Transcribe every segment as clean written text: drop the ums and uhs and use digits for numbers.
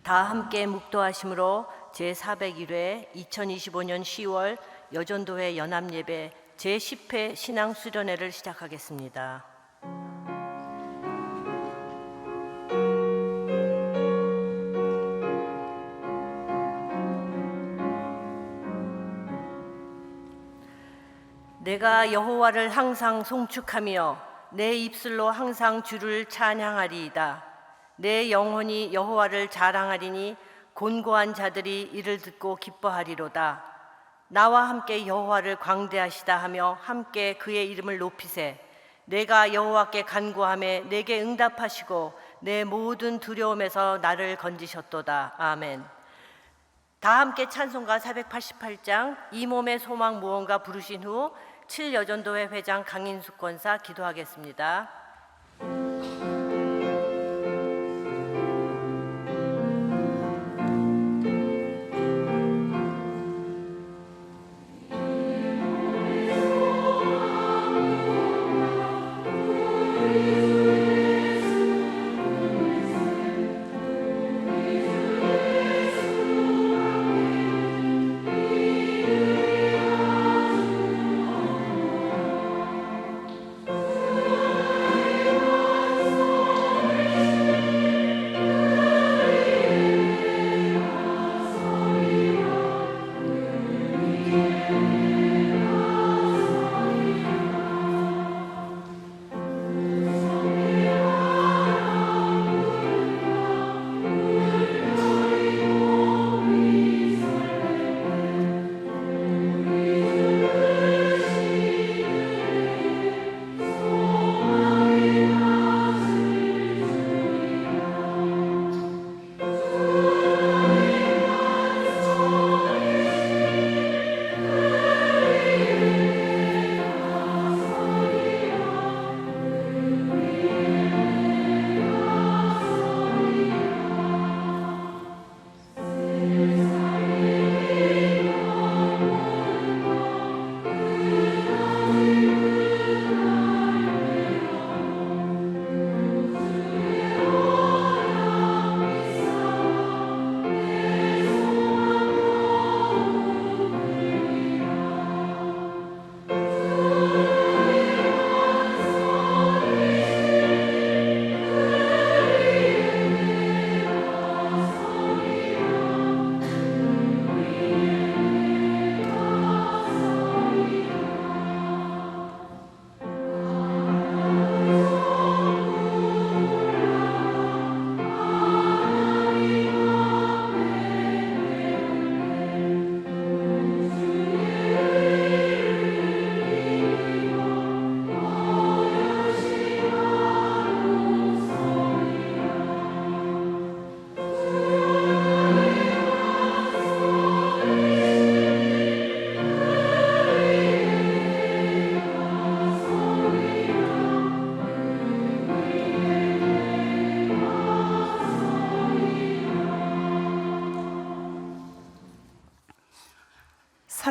다 함께 묵도하심으로 제401회 2025년 10월 여전도회 연합예배 제10회 신앙수련회를 시작하겠습니다. 내가 여호와를 항상 송축하며 내 입술로 항상 주를 찬양하리이다. 내 영혼이 여호와를 자랑하리니 곤고한 자들이 이를 듣고 기뻐하리로다. 나와 함께 여호와를 광대하시다 하며 함께 그의 이름을 높이세. 내가 여호와께 간구하며 내게 응답하시고 내 모든 두려움에서 나를 건지셨도다. 아멘. 다 함께 찬송가 488장 이 몸의 소망 무언가 부르신 후 7여전도회 회장 강인숙 권사 기도하겠습니다.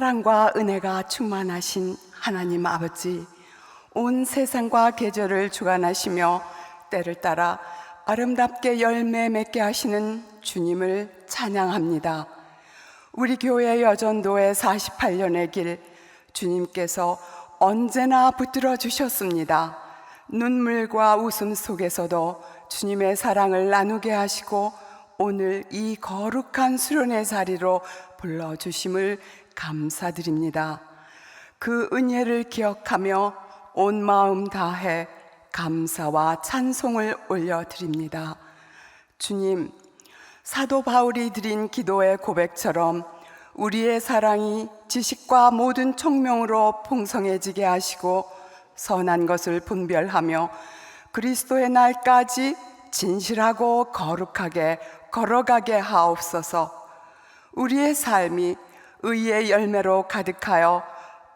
사랑과 은혜가 충만하신 하나님 아버지, 온 세상과 계절을 주관하시며 때를 따라 아름답게 열매 맺게 하시는 주님을 찬양합니다. 우리 교회 여전도의 48년의 길, 주님께서 언제나 붙들어 주셨습니다. 눈물과 웃음 속에서도 주님의 사랑을 나누게 하시고 오늘 이 거룩한 수련의 자리로 불러주심을 감사드립니다. 그 은혜를 기억하며 온 마음 다해 감사와 찬송을 올려드립니다. 주님, 사도 바울이 드린 기도의 고백처럼 우리의 사랑이 지식과 모든 총명으로 풍성해지게 하시고 선한 것을 분별하며 그리스도의 날까지 진실하고 거룩하게 걸어가게 하옵소서. 우리의 삶이 의의 열매로 가득하여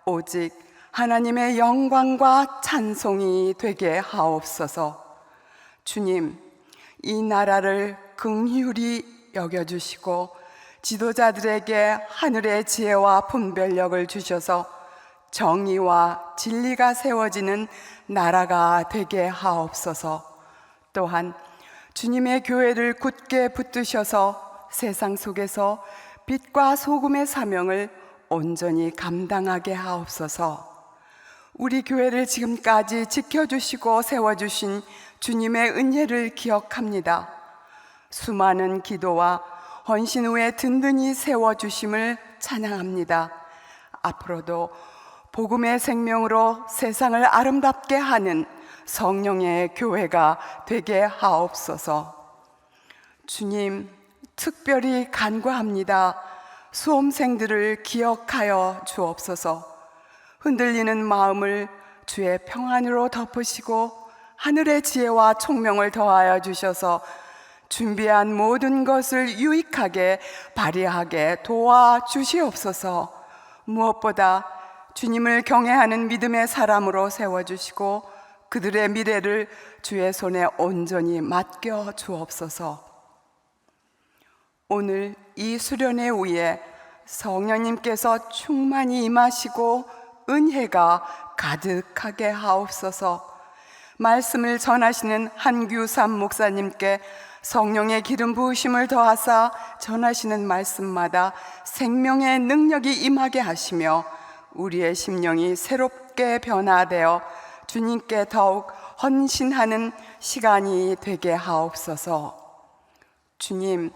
오직 하나님의 영광과 찬송이 되게 하옵소서. 주님, 이 나라를 긍휼히 여겨주시고 지도자들에게 하늘의 지혜와 분별력을 주셔서 정의와 진리가 세워지는 나라가 되게 하옵소서. 또한 주님의 교회를 굳게 붙드셔서 세상 속에서 빛과 소금의 사명을 온전히 감당하게 하옵소서. 우리 교회를 지금까지 지켜주시고 세워주신 주님의 은혜를 기억합니다. 수많은 기도와 헌신 후에 든든히 세워주심을 찬양합니다. 앞으로도 복음의 생명으로 세상을 아름답게 하는 성령의 교회가 되게 하옵소서. 주님, 특별히 간구합니다. 수험생들을 기억하여 주옵소서. 흔들리는 마음을 주의 평안으로 덮으시고 하늘의 지혜와 총명을 더하여 주셔서 준비한 모든 것을 유익하게 발휘하게 도와주시옵소서. 무엇보다 주님을 경외하는 믿음의 사람으로 세워주시고 그들의 미래를 주의 손에 온전히 맡겨 주옵소서. 오늘 이 수련회 후에 성령님께서 충만히 임하시고 은혜가 가득하게 하옵소서. 말씀을 전하시는 한규삼 목사님께 성령의 기름 부으심을 더하사 전하시는 말씀마다 생명의 능력이 임하게 하시며 우리의 심령이 새롭게 변화되어 주님께 더욱 헌신하는 시간이 되게 하옵소서. 주님,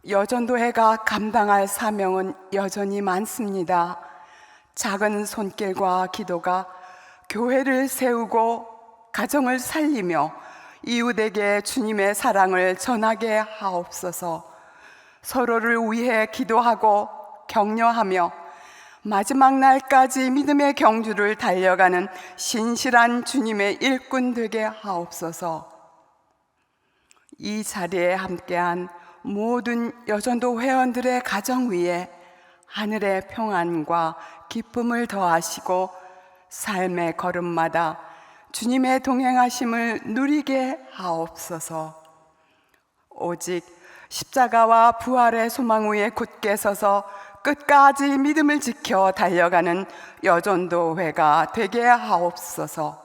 여전도회가 감당할 사명은 여전히 많습니다. 작은 손길과 기도가 교회를 세우고 가정을 살리며 이웃에게 주님의 사랑을 전하게 하옵소서. 서로를 위해 기도하고 격려하며 마지막 날까지 믿음의 경주를 달려가는 신실한 주님의 일꾼 되게 하옵소서. 이 자리에 함께한 모든 여전도 회원들의 가정 위에 하늘의 평안과 기쁨을 더하시고 삶의 걸음마다 주님의 동행하심을 누리게 하옵소서. 오직 십자가와 부활의 소망 위에 굳게 서서 끝까지 믿음을 지켜 달려가는 여전도회가 되게 하옵소서.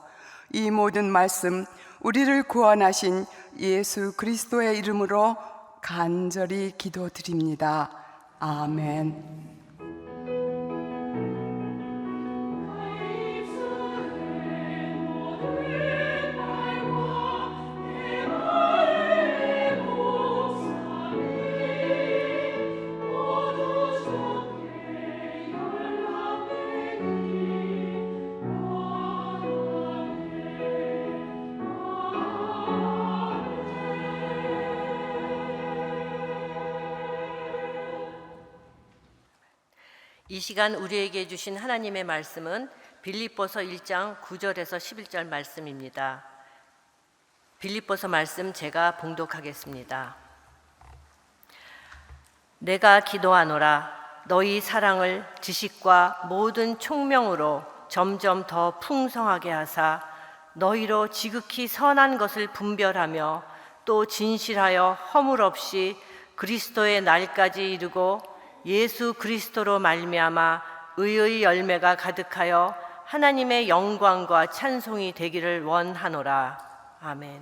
이 모든 말씀 우리를 구원하신 예수 그리스도의 이름으로 간절히 기도드립니다. 아멘. 이 시간 우리에게 주신 하나님의 말씀은 빌립보서 1장 9절에서 11절 말씀입니다. 빌립보서 말씀 제가 봉독하겠습니다. 내가 기도하노라. 너희 사랑을 지식과 모든 총명으로 점점 더 풍성하게 하사 너희로 지극히 선한 것을 분별하며 또 진실하여 허물 없이 그리스도의 날까지 이르고 예수 그리스도로 말미암아 의의 열매가 가득하여 하나님의 영광과 찬송이 되기를 원하노라. 아멘.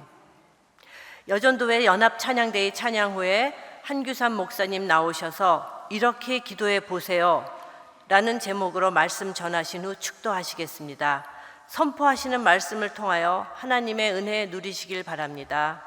여전도회 연합 찬양대회 찬양 후에 한규삼 목사님 나오셔서 이렇게 기도해 보세요 라는 제목으로 말씀 전하신 후 축도하시겠습니다. 선포하시는 말씀을 통하여 하나님의 은혜 누리시길 바랍니다.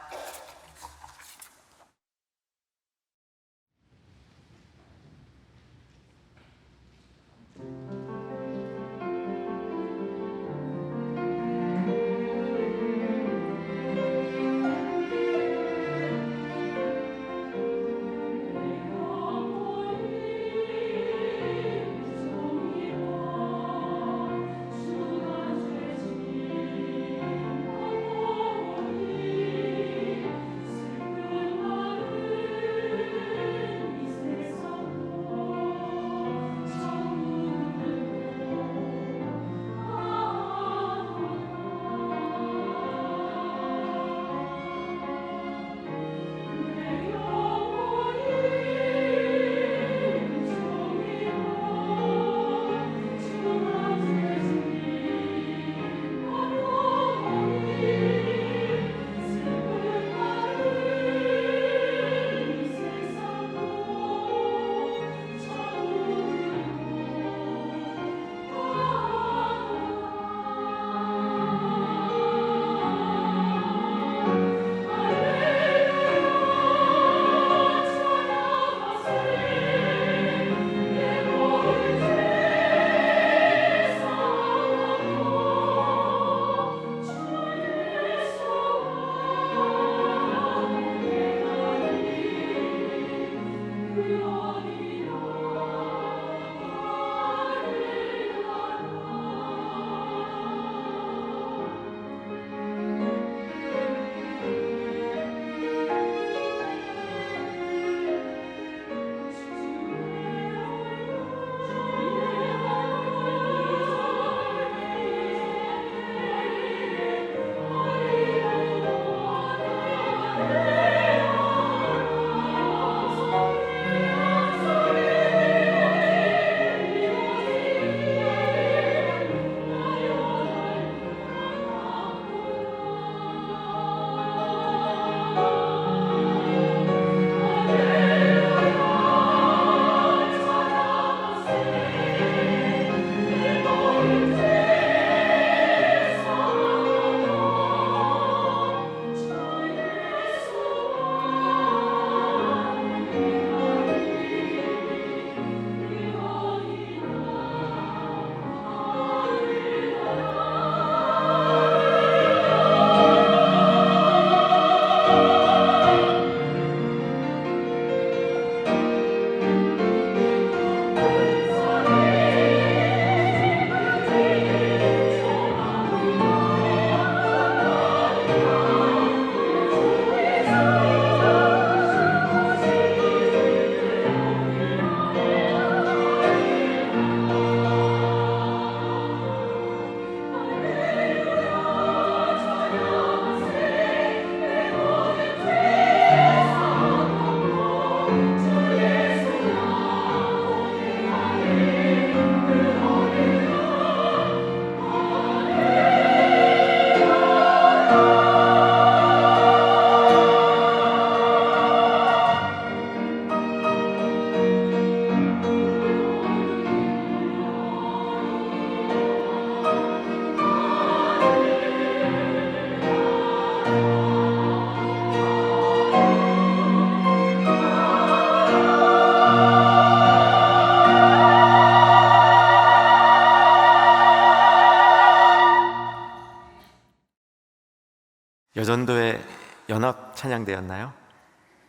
여전도의 연합 찬양대였나요?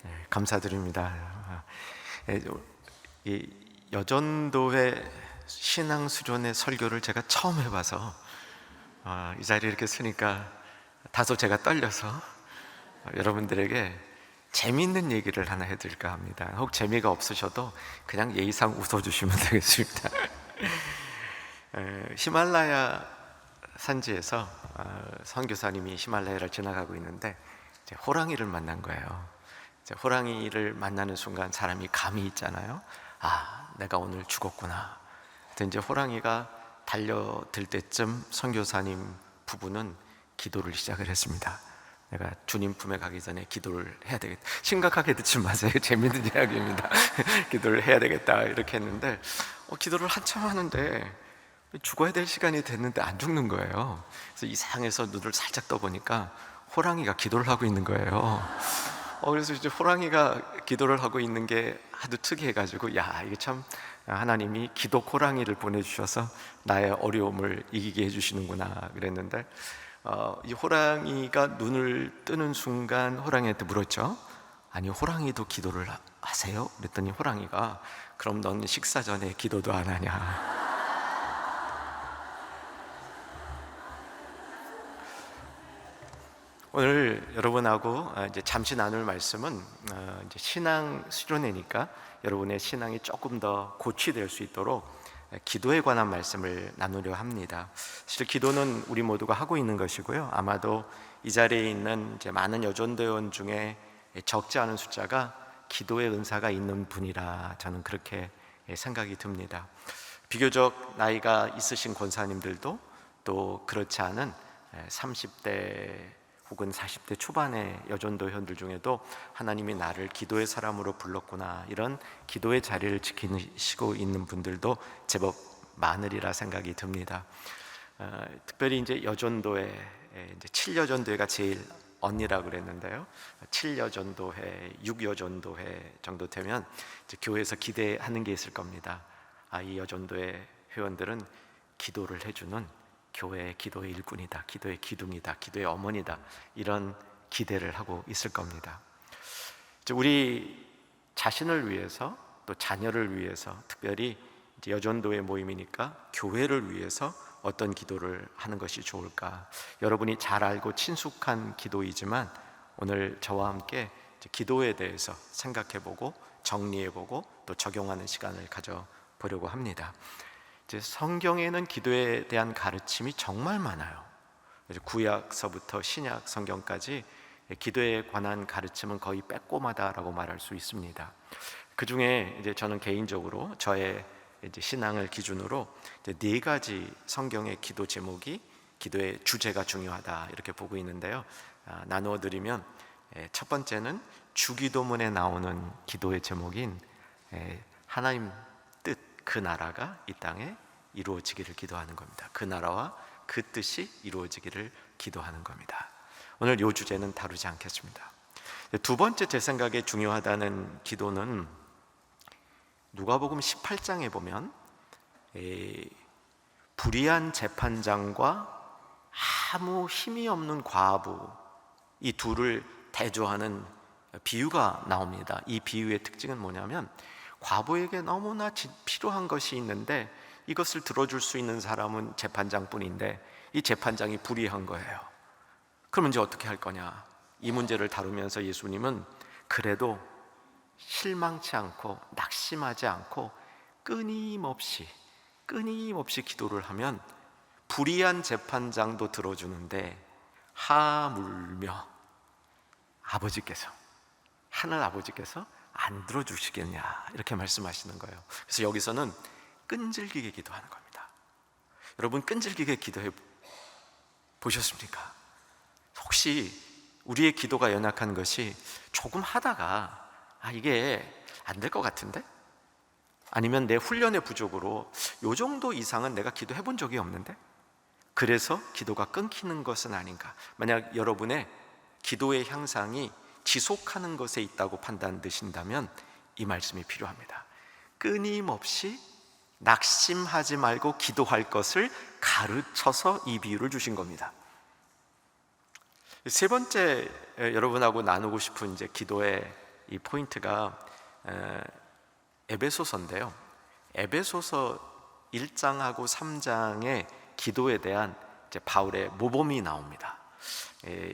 네, 감사드립니다. 이 여전도의 신앙 수련회 설교를 제가 처음 해봐서 이 자리에 이렇게 서니까 다소 제가 떨려서 여러분들에게 재미있는 얘기를 하나 해드릴까 합니다. 혹 재미가 없으셔도 그냥 예의상 웃어주시면 되겠습니다. 히말라야 산지에서 선교사님이 히말라야를 지나가고 있는데 이제 호랑이를 만난 거예요. 이제 호랑이를 만나는 순간 사람이 감이 있잖아요. 내가 오늘 죽었구나. 이제 호랑이가 달려들 때쯤 선교사님 부부는 기도를 시작을 했습니다. 내가 주님 품에 가기 전에 기도를 해야 되겠다. 심각하게 듣지 마세요. 재밌는 이야기입니다. 기도를 해야 되겠다 이렇게 했는데 기도를 한참 하는데 죽어야 될 시간이 됐는데 안 죽는 거예요. 그래서 이상해서 눈을 살짝 떠보니까 호랑이가 기도를 하고 있는 거예요. 그래서 이제 호랑이가 기도를 하고 있는 게 하도 특이해가지고 이게 참 하나님이 기도 호랑이를 보내주셔서 나의 어려움을 이기게 해주시는구나 그랬는데 이 호랑이가 눈을 뜨는 순간 호랑이한테 물었죠. 아니, 호랑이도 기도를 하세요? 그랬더니 호랑이가 그럼 넌 식사 전에 기도도 안 하냐. 오늘 여러분하고 이제 잠시 나눌 말씀은 이제 신앙 수련회니까 여러분의 신앙이 조금 더 고취될 수 있도록 기도에 관한 말씀을 나누려 합니다. 사실 기도는 우리 모두가 하고 있는 것이고요. 아마도 이 자리에 있는 이제 많은 여전도원 중에 적지 않은 숫자가 기도의 은사가 있는 분이라 저는 그렇게 생각이 듭니다. 비교적 나이가 있으신 권사님들도 또 그렇지 않은 30대 혹은 40대 초반의 여전도현들 중에도 하나님이 나를 기도의 사람으로 불렀구나, 이런 기도의 자리를 지키시고 있는 분들도 제법 많으리라 생각이 듭니다. 특별히 이제 여전도회, 이제 7여전도회가 제일 언니라고 그랬는데요. 7여전도회, 6여전도회 정도 되면 이제 교회에서 기대하는 게 있을 겁니다. 이 여전도회 회원들은 기도를 해주는 교회의 기도의 일꾼이다, 기도의 기둥이다, 기도의 어머니다, 이런 기대를 하고 있을 겁니다. 이제 우리 자신을 위해서 또 자녀를 위해서, 특별히 이제 여전도의 모임이니까 교회를 위해서 어떤 기도를 하는 것이 좋을까? 여러분이 잘 알고 친숙한 기도이지만 오늘 저와 함께 기도에 대해서 생각해보고 정리해보고 또 적용하는 시간을 가져보려고 합니다. 이제 성경에는 기도에 대한 가르침이 정말 많아요. 구약서부터 신약 성경까지 기도에 관한 가르침은 거의 빼꼼하다라고 말할 수 있습니다. 그 중에 이제 저는 개인적으로 저의 이제 신앙을 기준으로 이제 4가지 성경의 기도 제목이, 기도의 주제가 중요하다 이렇게 보고 있는데요. 나누어 드리면 첫 번째는 주기도문에 나오는 기도의 제목인 하나님 뜻, 그 나라가 이 땅에 이루어지기를 기도하는 겁니다. 그 나라와 그 뜻이 이루어지기를 기도하는 겁니다. 오늘 이 주제는 다루지 않겠습니다. 두 번째 제 생각에 중요하다는 기도는 누가복음 18장에 보면 불의한 재판장과 아무 힘이 없는 과부, 이 둘을 대조하는 비유가 나옵니다. 이 비유의 특징은 뭐냐면 과부에게 너무나 필요한 것이 있는데 이것을 들어줄 수 있는 사람은 재판장뿐인데 이 재판장이 불의한 거예요. 그러면 이제 어떻게 할 거냐? 이 문제를 다루면서 예수님은 그래도 실망치 않고 낙심하지 않고 끊임없이 기도를 하면 불의한 재판장도 들어주는데 하물며 하늘 아버지께서 안 들어주시겠냐, 이렇게 말씀하시는 거예요. 그래서 여기서는 끈질기게 기도하는 겁니다. 여러분, 끈질기게 기도해 보셨습니까? 혹시 우리의 기도가 연약한 것이 조금 하다가 이게 안 될 것 같은데? 아니면 내 훈련의 부족으로 요 정도 이상은 내가 기도해 본 적이 없는데? 그래서 기도가 끊기는 것은 아닌가? 만약 여러분의 기도의 향상이 지속하는 것에 있다고 판단되신다면 이 말씀이 필요합니다. 끊임없이 낙심하지 말고 기도할 것을 가르쳐서 이 비유를 주신 겁니다. 세 번째 여러분하고 나누고 싶은 이제 기도의 이 포인트가 에베소서인데요. 에베소서 1장하고 3장의 기도에 대한 이제 바울의 모범이 나옵니다.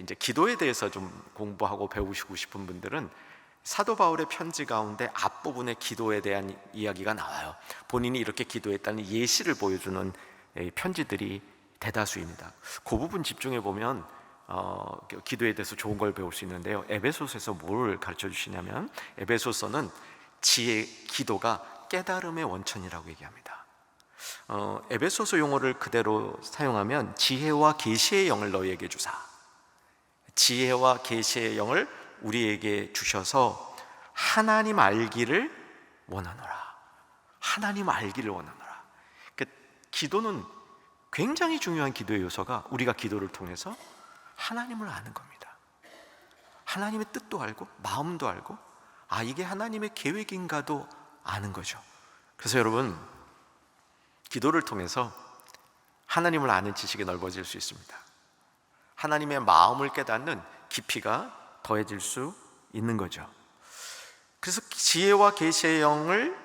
이제 기도에 대해서 좀 공부하고 배우시고 싶은 분들은 사도 바울의 편지 가운데 앞부분에 기도에 대한 이야기가 나와요. 본인이 이렇게 기도했다는 예시를 보여주는 편지들이 대다수입니다. 그 부분 집중해 보면 기도에 대해서 좋은 걸 배울 수 있는데요. 에베소서에서 뭘 가르쳐 주시냐면 에베소서는 기도가 깨달음의 원천이라고 얘기합니다. 에베소서 용어를 그대로 사용하면 지혜와 계시의 영을 너희에게 주사, 지혜와 계시의 영을 우리에게 주셔서 하나님 알기를 원하노라. 하나님 알기를 원하노라. 그러니까 기도는 굉장히 중요한 기도의 요소가 우리가 기도를 통해서 하나님을 아는 겁니다. 하나님의 뜻도 알고 마음도 알고 이게 하나님의 계획인가도 아는 거죠. 그래서 여러분, 기도를 통해서 하나님을 아는 지식이 넓어질 수 있습니다. 하나님의 마음을 깨닫는 깊이가 더해질 수 있는 거죠. 그래서 지혜와 계시의 영을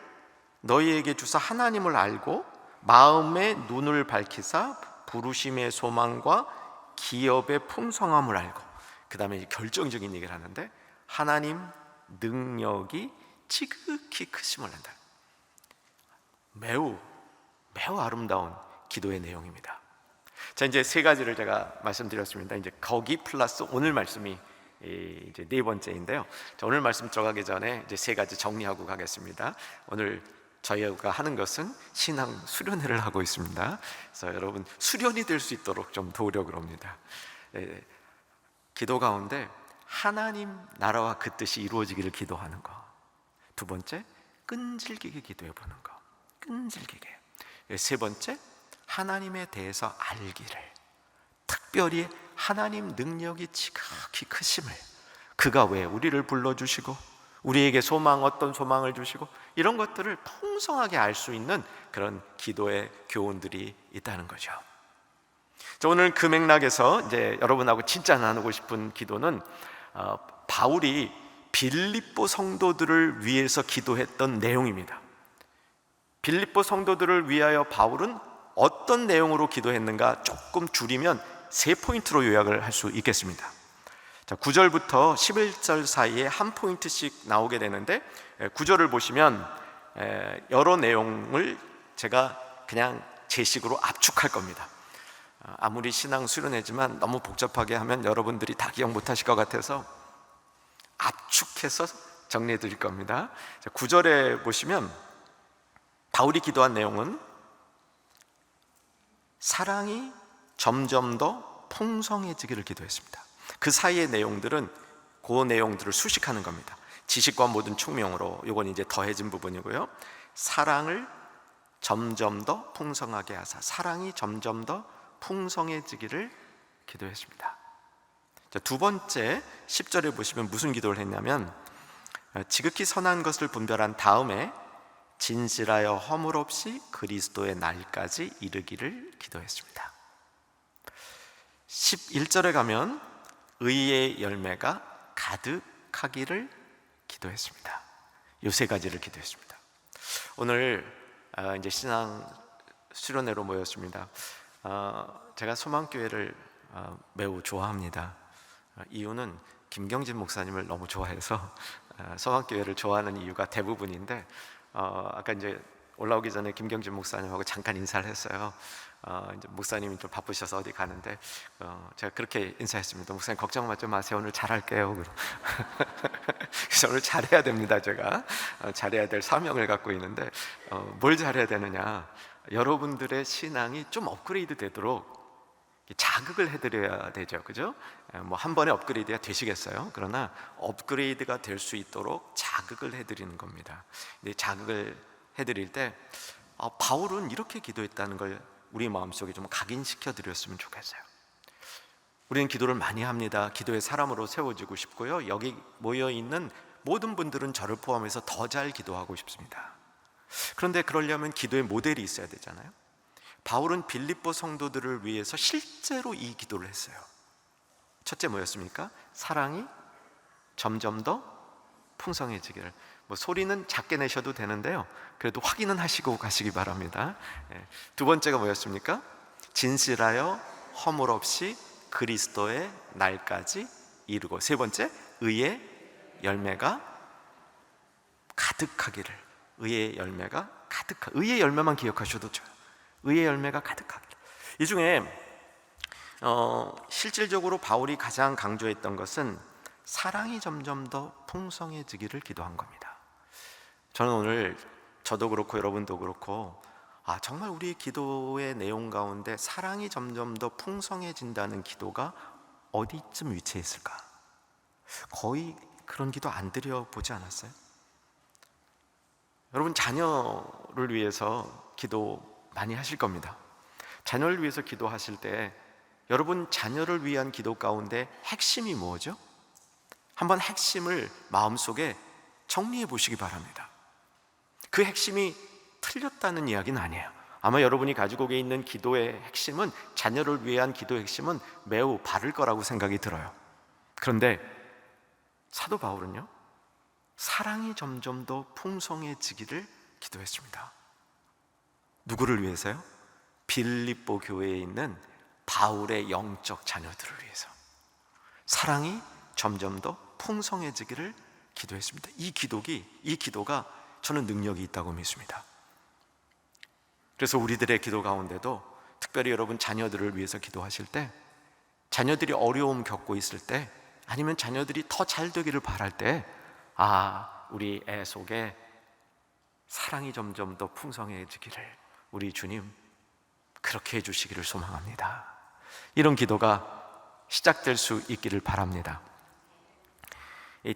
너희에게 주사 하나님을 알고 마음의 눈을 밝히사 부르심의 소망과 기업의 풍성함을 알고, 그 다음에 결정적인 얘기를 하는데 하나님 능력이 지극히 크심을 한다. 매우 아름다운 기도의 내용입니다. 자, 이제 세 가지를 제가 말씀드렸습니다. 이제 거기 플러스 오늘 말씀이 이제 네 번째인데요. 자, 오늘 말씀 들어가기 전에 이제 세 가지 정리하고 가겠습니다. 오늘 저희가 하는 것은 신앙 수련회를 하고 있습니다. 그래서 여러분 수련이 될 수 있도록 좀 도우려고 합니다. 기도 가운데 하나님 나라와 그 뜻이 이루어지기를 기도하는 거. 두 번째, 끈질기게 기도해 보는 거. 끈질기게. 세 번째, 하나님에 대해서 알기를, 특별히 하나님 능력이 지극히 크심을, 그가 왜 우리를 불러주시고 우리에게 어떤 소망을 주시고 이런 것들을 풍성하게 알 수 있는 그런 기도의 교훈들이 있다는 거죠. 자, 오늘 그 맥락에서 이제 여러분하고 진짜 나누고 싶은 기도는 바울이 빌립보 성도들을 위해서 기도했던 내용입니다. 빌립보 성도들을 위하여 바울은 어떤 내용으로 기도했는가 조금 줄이면 세 포인트로 요약을 할 수 있겠습니다. 자, 9절부터 11절 사이에 한 포인트씩 나오게 되는데 9절을 보시면 여러 내용을 제가 그냥 제 식으로 압축할 겁니다. 아무리 신앙 수련회지만 너무 복잡하게 하면 여러분들이 다 기억 못하실 것 같아서 압축해서 정리해 드릴 겁니다. 자, 9절에 보시면 바울이 기도한 내용은 사랑이 점점 더 풍성해지기를 기도했습니다. 그 사이의 내용들은 그 내용들을 수식하는 겁니다. 지식과 모든 총명으로, 이건 이제 더해진 부분이고요. 사랑을 점점 더 풍성하게 하사, 사랑이 점점 더 풍성해지기를 기도했습니다. 자, 두 번째 10절에 보시면 무슨 기도를 했냐면 지극히 선한 것을 분별한 다음에 진실하여 허물 없이 그리스도의 날까지 이르기를 기도했습니다. 11절에 가면 의의 열매가 가득하기를 기도했습니다. 이 세 가지를 기도했습니다. 오늘 이제 신앙 수련회로 모였습니다. 제가 소망교회를 매우 좋아합니다. 이유는 김경진 목사님을 너무 좋아해서 소망교회를 좋아하는 이유가 대부분인데, 아까 이제 올라오기 전에 김경진 목사님하고 잠깐 인사를 했어요. 이제 목사님이 좀 바쁘셔서 어디 가는데 제가 그렇게 인사했습니다. 목사님 걱정 마세요. 오늘 잘할게요. 그래서 오늘 잘해야 됩니다. 제가 잘해야 될 사명을 갖고 있는데 뭘 잘해야 되느냐? 여러분들의 신앙이 좀 업그레이드 되도록 자극을 해드려야 되죠, 그죠? 뭐 한 번에 업그레이드가 되시겠어요? 그러나 업그레이드가 될 수 있도록 자극을 해드리는 겁니다. 근데 자극을 해드릴 때 바울은 이렇게 기도했다는 걸 우리 마음속에 좀 각인시켜 드렸으면 좋겠어요. 우리는 기도를 많이 합니다. 기도의 사람으로 세워지고 싶고요. 여기 모여있는 모든 분들은 저를 포함해서 더 잘 기도하고 싶습니다. 그런데 그러려면 기도의 모델이 있어야 되잖아요. 바울은 빌립보 성도들을 위해서 실제로 이 기도를 했어요. 첫째 뭐였습니까? 사랑이 점점 더 풍성해지기를. 뭐 소리는 작게 내셔도 되는데요, 그래도 확인은 하시고 가시기 바랍니다. 두 번째가 뭐였습니까? 진실하여 허물 없이 그리스도의 날까지 이루고, 세 번째, 의의 열매가 가득하기를. 의의 열매가 의의 열매만 기억하셔도 좋아요. 의의 열매가 가득하기를. 이 중에 실질적으로 바울이 가장 강조했던 것은 사랑이 점점 더 풍성해지기를 기도한 겁니다. 저는 오늘 저도 그렇고 여러분도 그렇고 정말 우리 기도의 내용 가운데 사랑이 점점 더 풍성해진다는 기도가 어디쯤 위치해 있을까? 거의 그런 기도 안 드려보지 않았어요? 여러분, 자녀를 위해서 기도 많이 하실 겁니다. 자녀를 위해서 기도하실 때 여러분 자녀를 위한 기도 가운데 핵심이 뭐죠? 한번 핵심을 마음속에 정리해 보시기 바랍니다. 그 핵심이 틀렸다는 이야기는 아니에요. 아마 여러분이 가지고 있는 기도의 핵심은, 자녀를 위한 기도의 핵심은 매우 바를 거라고 생각이 들어요. 그런데 사도 바울은요, 사랑이 점점 더 풍성해지기를 기도했습니다. 누구를 위해서요? 빌립보 교회에 있는 바울의 영적 자녀들을 위해서 사랑이 점점 더 풍성해지기를 기도했습니다. 이 기도가 저는 능력이 있다고 믿습니다. 그래서 우리들의 기도 가운데도 특별히 여러분 자녀들을 위해서 기도하실 때, 자녀들이 어려움 겪고 있을 때, 아니면 자녀들이 더 잘 되기를 바랄 때, 우리 애 속에 사랑이 점점 더 풍성해지기를 우리 주님 그렇게 해주시기를 소망합니다. 이런 기도가 시작될 수 있기를 바랍니다.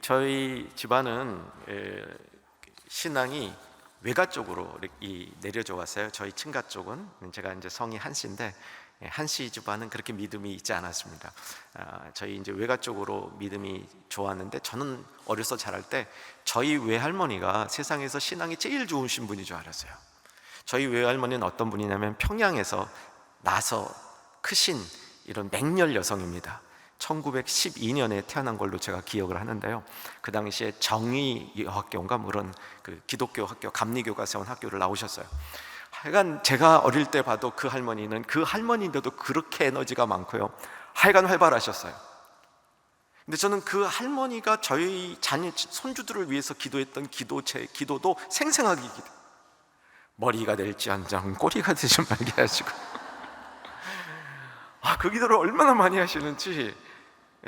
저희 집안은 신앙이 외가 쪽으로 내려져 왔어요. 저희 친가 쪽은, 제가 이제 성이 한씨인데 한씨 집안은 그렇게 믿음이 있지 않았습니다. 저희 이제 외가 쪽으로 믿음이 좋았는데, 저는 어려서 자랄 때 저희 외할머니가 세상에서 신앙이 제일 좋으신 분인 줄 알았어요. 저희 외할머니는 어떤 분이냐면 평양에서 나서 크신 이런 맹렬 여성입니다. 1912년에 태어난 걸로 제가 기억을 하는데요, 그 당시에 정의여학교인가 그런 그 기독교 학교, 감리교가 세운 학교를 나오셨어요. 하여간 제가 어릴 때 봐도 그 할머니는 그 할머니인데도 그렇게 에너지가 많고요, 하여간 활발하셨어요. 근데 저는 그 할머니가 저희 자녀 손주들을 위해서 기도했던 기도도 생생하게 머리가 될지언정 꼬리가 되지 말게 하시고 그 기도를 얼마나 많이 하시는지.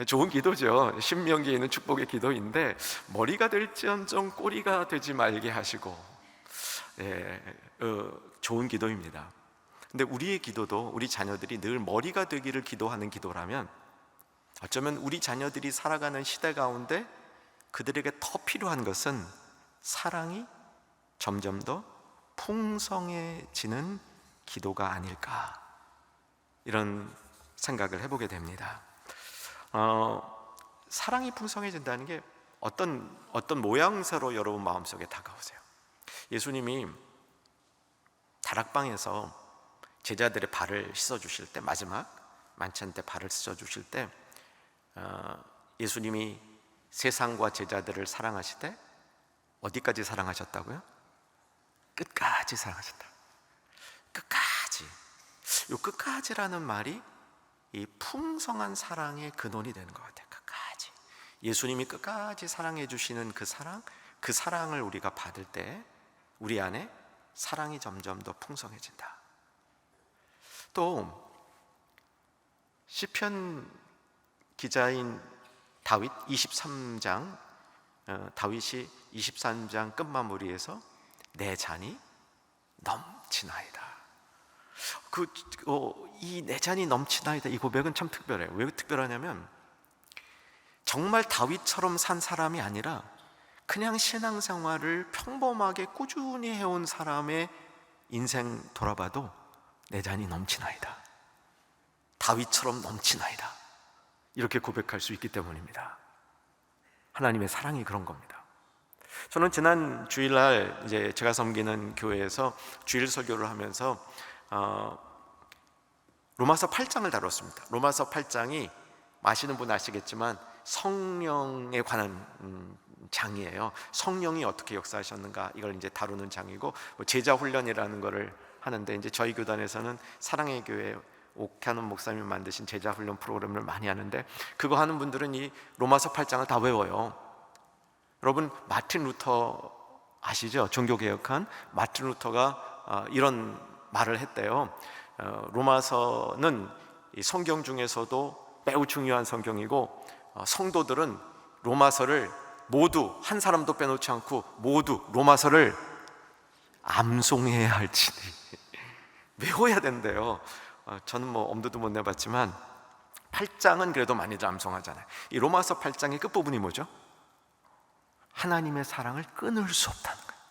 좋은 기도죠. 신명기에 있는 축복의 기도인데, 머리가 될지언정 꼬리가 되지 말게 하시고, 좋은 기도입니다. 근데 우리의 기도도 우리 자녀들이 늘 머리가 되기를 기도하는 기도라면, 어쩌면 우리 자녀들이 살아가는 시대 가운데 그들에게 더 필요한 것은 사랑이 점점 더 풍성해지는 기도가 아닐까, 이런 생각을 해보게 됩니다. 사랑이 풍성해진다는 게 어떤 모양새로 여러분 마음속에 다가오세요? 예수님이 다락방에서 제자들의 발을 씻어주실 때, 마지막 만찬 때 발을 씻어주실 때, 예수님이 세상과 제자들을 사랑하시되 어디까지 사랑하셨다고요? 끝까지 사랑하셨다. 끝까지. 이 끝까지라는 말이 이 풍성한 사랑의 근원이 되는 것 같아요. 끝까지. 예수님이 끝까지 사랑해 주시는 그 사랑을 우리가 받을 때 우리 안에 사랑이 점점 더 풍성해진다. 또 시편 기자인 다윗 23장, 다윗이 23장 끝마무리에서 내 잔이 넘치나이다. 이 내 잔이 넘치나이다, 이 고백은 참 특별해요. 왜 특별하냐면 정말 다윗처럼 산 사람이 아니라 그냥 신앙생활을 평범하게 꾸준히 해온 사람의 인생 돌아봐도 내 잔이 넘치나이다, 다윗처럼 넘치나이다, 이렇게 고백할 수 있기 때문입니다. 하나님의 사랑이 그런 겁니다. 저는 지난 주일날 이제 제가 섬기는 교회에서 주일 설교를 하면서 로마서 8장을 다뤘습니다. 로마서 8장이 아시는 분 아시겠지만 성령에 관한 장이에요. 성령이 어떻게 역사하셨는가 이걸 이제 다루는 장이고, 제자 훈련이라는 거를 하는데, 이제 저희 교단에서는 사랑의 교회 옥현원 목사님이 만드신 제자 훈련 프로그램을 많이 하는데, 그거 하는 분들은 이 로마서 8장을 다 외워요. 여러분, 마틴 루터 아시죠? 종교개혁한 마틴 루터가 이런 말을 했대요. 로마서는 이 성경 중에서도 매우 중요한 성경이고, 성도들은 로마서를 모두, 한 사람도 빼놓지 않고 모두 로마서를 암송해야 할지니 외워야 된대요. 저는 뭐 엄두도 못 내봤지만 8장은 그래도 많이들 암송하잖아요. 이 로마서 8장의 끝부분이 뭐죠? 하나님의 사랑을 끊을 수 없다는 거예요.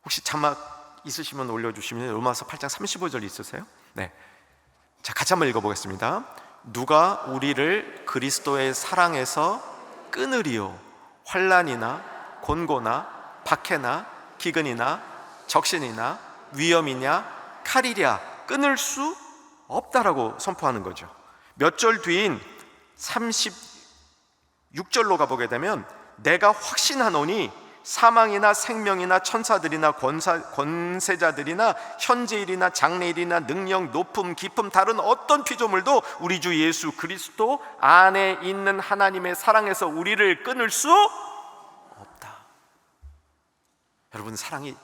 혹시 자막 있으시면 올려주시면, 로마서 8장 35절 있으세요? 네. 자, 같이 한번 읽어보겠습니다. 누가 우리를 그리스도의 사랑에서 끊으리요? 환난이나 곤고나 박해나 기근이나 적신이나 위험이냐 칼이랴 끊을 수 없다라고 선포하는 거죠. 몇 절 뒤인 36절로 가보게 되면, 내가 확신하노니 사망이나 생명이나 천사들이나 권세자들이나 현재일이나 장래일이나 능력, 높음, 깊음, 다른 어떤 피조물도 우리 주 예수 그리스도 안에 있는 하나님의 사랑에서 우리를 끊을 수 없다. 여러분, 사랑이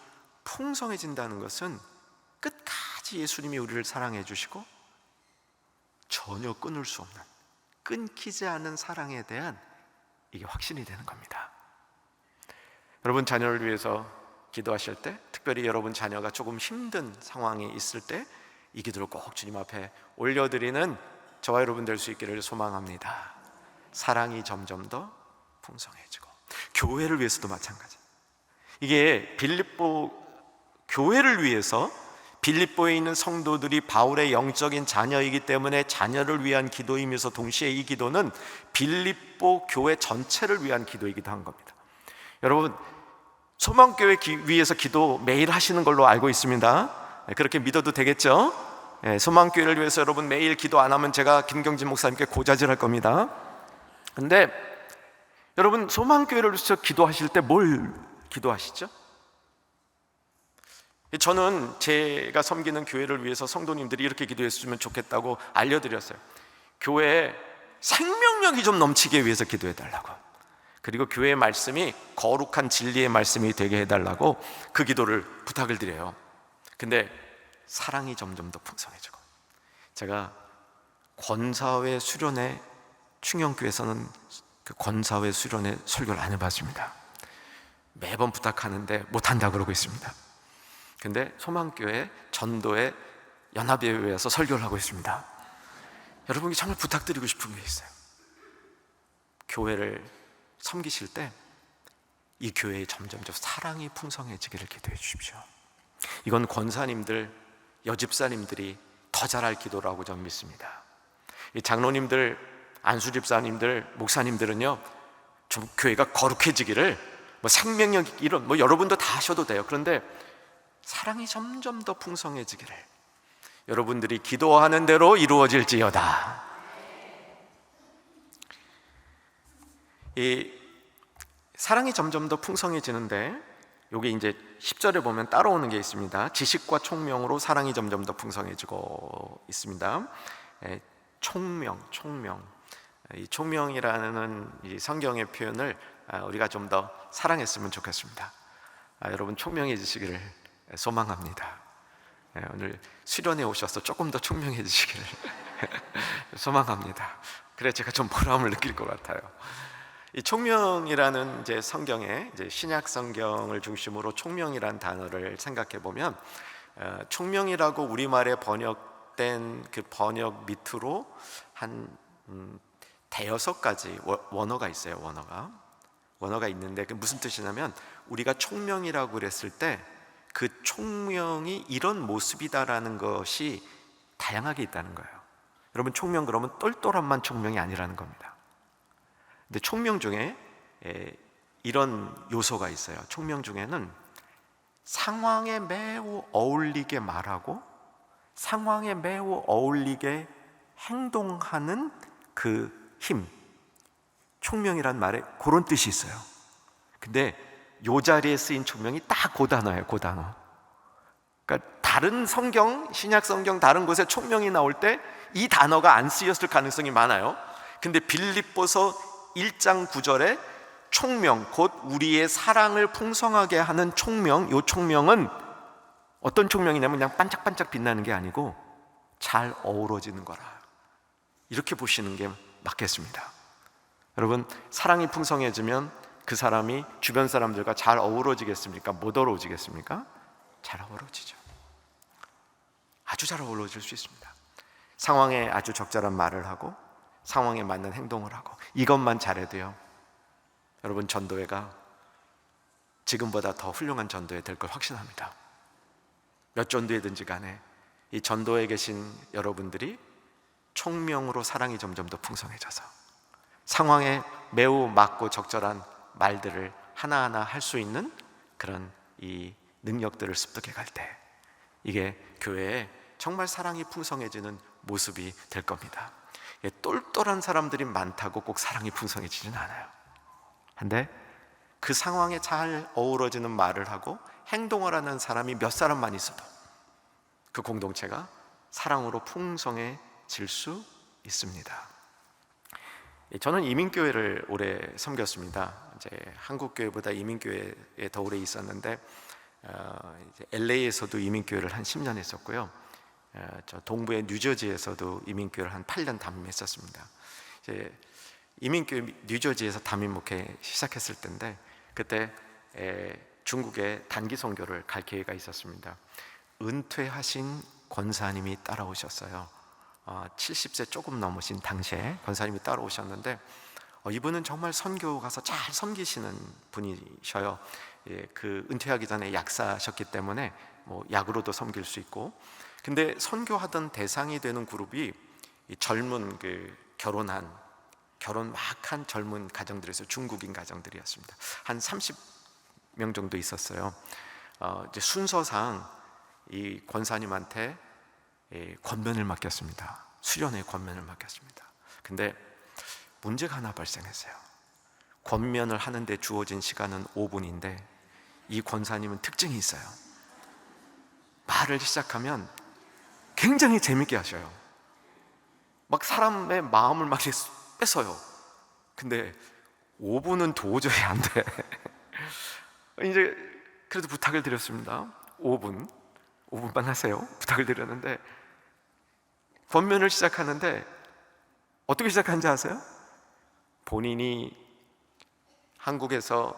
풍성해진다는 것은 끝까지 예수님이 우리를 사랑해 주시고 전혀 끊을 수 없는, 끊기지 않는 사랑에 대한 이게 확신이 되는 겁니다. 여러분, 자녀를 위해서 기도하실 때, 특별히 여러분 자녀가 조금 힘든 상황에 있을 때 이 기도를 꼭 주님 앞에 올려드리는 저와 여러분 될 수 있기를 소망합니다. 사랑이 점점 더 풍성해지고, 교회를 위해서도 마찬가지. 이게 빌립보 교회를 위해서, 빌립보에 있는 성도들이 바울의 영적인 자녀이기 때문에 자녀를 위한 기도이면서 동시에 이 기도는 빌립보 교회 전체를 위한 기도이기도 한 겁니다. 여러분, 소망교회 위해서 기도 매일 하시는 걸로 알고 있습니다. 그렇게 믿어도 되겠죠? 소망교회를 위해서 여러분 매일 기도 안 하면 제가 김경진 목사님께 고자질할 겁니다. 근데 여러분, 소망교회를 위해서 기도하실 때 뭘 기도하시죠? 저는 제가 섬기는 교회를 위해서 성도님들이 이렇게 기도했으면 좋겠다고 알려드렸어요. 교회에 생명력이 좀 넘치게 위해서 기도해달라고, 그리고 교회의 말씀이 거룩한 진리의 말씀이 되게 해달라고 그 기도를 부탁을 드려요. 근데 사랑이 점점 더 풍성해지고, 제가 권사회 수련회, 충영교회에서는 그 권사회 수련회 설교를 안 해봤습니다. 매번 부탁하는데 못한다 그러고 있습니다. 근데 소망교회 전도회 연합예배에서 설교를 하고 있습니다. 여러분이 정말 부탁드리고 싶은 게 있어요. 교회를 섬기실 때 이 교회에 점점 더 사랑이 풍성해지기를 기도해 주십시오. 이건 권사님들, 여집사님들이 더 잘할 기도라고 저는 믿습니다. 이 장로님들, 안수집사님들, 목사님들은요, 좀 교회가 거룩해지기를, 뭐 생명력 이런 뭐 여러분도 다 하셔도 돼요. 그런데 사랑이 점점 더 풍성해지기를 여러분들이 기도하는 대로 이루어질지어다. 이 사랑이 점점 더 풍성해지는데, 여기 이제 10절에 보면 따라오는 게 있습니다. 지식과 총명으로 사랑이 점점 더 풍성해지고 있습니다. 총명. 이 총명이라는 이 성경의 표현을 우리가 좀 더 사랑했으면 좋겠습니다. 여러분, 총명해지시기를 소망합니다. 오늘 수련회 오셔서 조금 더 총명해지시기를 소망합니다. 그래 제가 좀 보람을 느낄 것 같아요. 이 총명이라는 이제 성경에, 이제 신약 성경을 중심으로 총명이라는 단어를 생각해 보면, 총명이라고 우리말에 번역된 그 번역 밑으로 한 대여섯 가지 원어가 있어요. 원어가 있는데 그 무슨 뜻이냐면, 우리가 총명이라고 그랬을 때 그 총명이 이런 모습이다라는 것이 다양하게 있다는 거예요. 여러분, 총명 그러면 똘똘한만 총명이 아니라는 겁니다. 근데 총명 중에 이런 요소가 있어요. 총명 중에는 상황에 매우 어울리게 말하고 상황에 매우 어울리게 행동하는 그 힘, 총명이란 말에 그런 뜻이 있어요. 근데 요 자리에 쓰인 총명이 딱 그 단어예요. 그 단어. 그러니까 다른 성경, 신약 성경 다른 곳에 총명이 나올 때 이 단어가 안 쓰였을 가능성이 많아요. 근데 빌립보서 1장 9절에 총명, 곧 우리의 사랑을 풍성하게 하는 총명, 요 총명은 어떤 총명이냐면 그냥 반짝반짝 빛나는 게 아니고 잘 어우러지는 거라. 이렇게 보시는 게 맞겠습니다. 여러분, 사랑이 풍성해지면 그 사람이 주변 사람들과 잘 어우러지겠습니까? 못 어우러지겠습니까? 잘 어우러지죠. 아주 잘 어우러질 수 있습니다. 상황에 아주 적절한 말을 하고 상황에 맞는 행동을 하고, 이것만 잘해도요, 여러분, 전도회가 지금보다 더 훌륭한 전도회 될 걸 확신합니다. 몇 전도회든지 간에 이 전도에 계신 여러분들이 총명으로 사랑이 점점 더 풍성해져서 상황에 매우 맞고 적절한 말들을 하나하나 할 수 있는 그런 이 능력들을 습득해 갈 때, 이게 교회에 정말 사랑이 풍성해지는 모습이 될 겁니다. 똘똘한 사람들이 많다고 꼭 사랑이 풍성해지진 않아요. 근데 그 상황에 잘 어우러지는 말을 하고 행동을 하는 사람이 몇 사람만 있어도 그 공동체가 사랑으로 풍성해질 수 있습니다. 저는 이민교회를 오래 섬겼습니다. 이제 한국교회보다 이민교회에 더 오래 있었는데, 이제 LA에서도 이민교회를 한 10년 했었고요. 저 동부의 뉴저지에서도 이민교회를 한 8년 담임했었습니다. 이제 이민교회 뉴저지에서 담임 목회 시작했을 때인데, 그때 중국에 단기 선교를 갈 기회가 있었습니다. 은퇴하신 권사님이 따라오셨어요. 70세 조금 넘으신 당시에 권사님이 따라오셨는데, 이분은 정말 선교 가서 잘 섬기시는 분이셔요. 그 은퇴하기 전에 약사셨기 때문에 뭐 약으로도 섬길 수 있고, 근데 선교하던 대상이 되는 그룹이 이 젊은 결혼 막 한 젊은 가정들에서 중국인 가정들이었습니다. 한 30명 정도 있었어요. 이제 순서상 이 권사님한테 권면을 맡겼습니다. 수련의 권면을 맡겼습니다. 근데 문제가 하나 발생했어요. 권면을 하는데 주어진 시간은 5분인데 이 권사님은 특징이 있어요. 말을 시작하면 굉장히 재밌게 하셔요. 막 사람의 마음을 막 뺏어요. 근데 5분은 도저히 안 돼. 이제 그래도 부탁을 드렸습니다. 5분만 하세요. 부탁을 드렸는데, 권면을 시작하는데 어떻게 시작하는지 아세요? 본인이 한국에서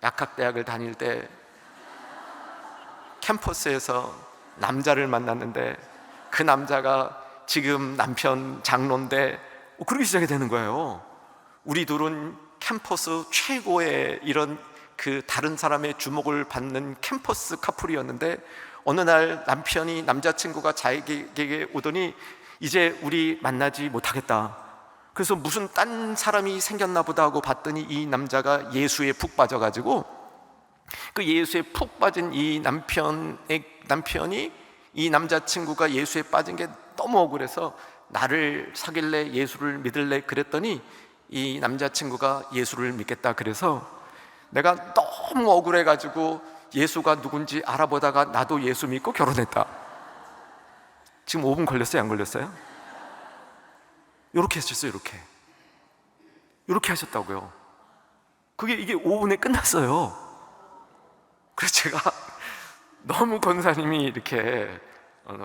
약학대학을 다닐 때 캠퍼스에서 남자를 만났는데 그 남자가 지금 남편 장로인데, 그렇게 시작이 되는 거예요. 우리 둘은 캠퍼스 최고의 이런 다른 사람의 주목을 받는 캠퍼스 커플이었는데, 어느 날 남자친구가 자기에게 오더니 이제 우리 만나지 못하겠다. 그래서 무슨 딴 사람이 생겼나 보다 하고 봤더니 이 남자가 예수에 푹 빠져가지고, 그 예수에 푹 빠진 이 남편이 이 남자친구가 예수에 빠진 게 너무 억울해서 나를 사귈래, 예수를 믿을래 그랬더니 이 남자친구가 예수를 믿겠다 그래서 내가 너무 억울해가지고 예수가 누군지 알아보다가 나도 예수 믿고 결혼했다. 지금 5분 걸렸어요? 안 걸렸어요? 이렇게 하셨어요. 이렇게 하셨다고요. 이게 5분에 끝났어요. 그래서 제가 너무 권사님이 이렇게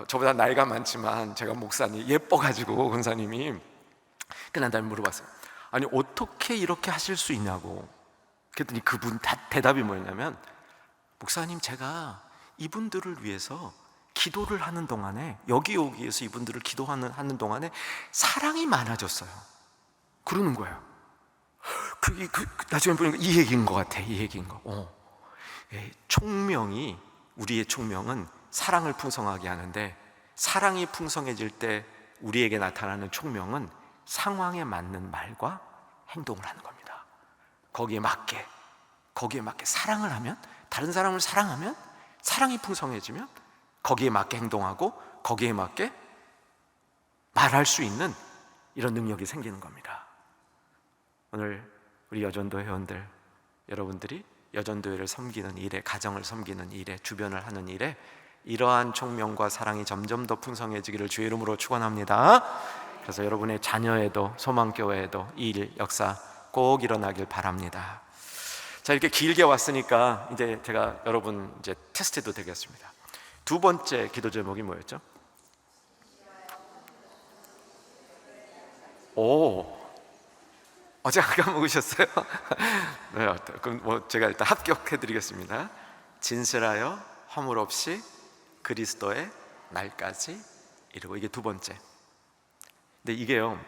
저보다 나이가 많지만 제가 목사님 예뻐가지고 권사님이 그날 날 물어봤어요. 아니 어떻게 이렇게 하실 수 있냐고. 그랬더니 그분 대답이 뭐였냐면, 목사님 제가 이분들을 위해서 기도를 하는 동안에 여기에서 이분들을 기도하는 동안에 사랑이 많아졌어요. 그러는 거예요. 나중에 보니까 이 얘기인 것 같아. 이 얘기인 거. 우리의 총명은 사랑을 풍성하게 하는데, 사랑이 풍성해질 때 우리에게 나타나는 총명은 상황에 맞는 말과 행동을 하는 겁니다. 거기에 맞게 사랑을 하면, 다른 사람을 사랑하면 사랑이 풍성해지면 거기에 맞게 행동하고 거기에 맞게 말할 수 있는 이런 능력이 생기는 겁니다. 오늘 우리 여전도 회원들, 여러분들이 여전도회를 섬기는 일에, 가정을 섬기는 일에, 주변을 하는 일에 이러한 총명과 사랑이 점점 더 풍성해지기를 주의 이름으로 축원합니다. 그래서 여러분의 자녀에도 소망교회에도 이 일 역사 꼭 일어나길 바랍니다. 자, 이렇게 길게 왔으니까 이제 제가 여러분 이제 테스트도 되겠습니다. 두 번째 기도 제목이 뭐였죠? 어제 안 까먹으셨어요? 네, 그럼 뭐 제가 일단 합격해드리겠습니다. 진실하여 허물 없이 그리스도의 날까지 이루고, 이게 두 번째. 근데 이게요,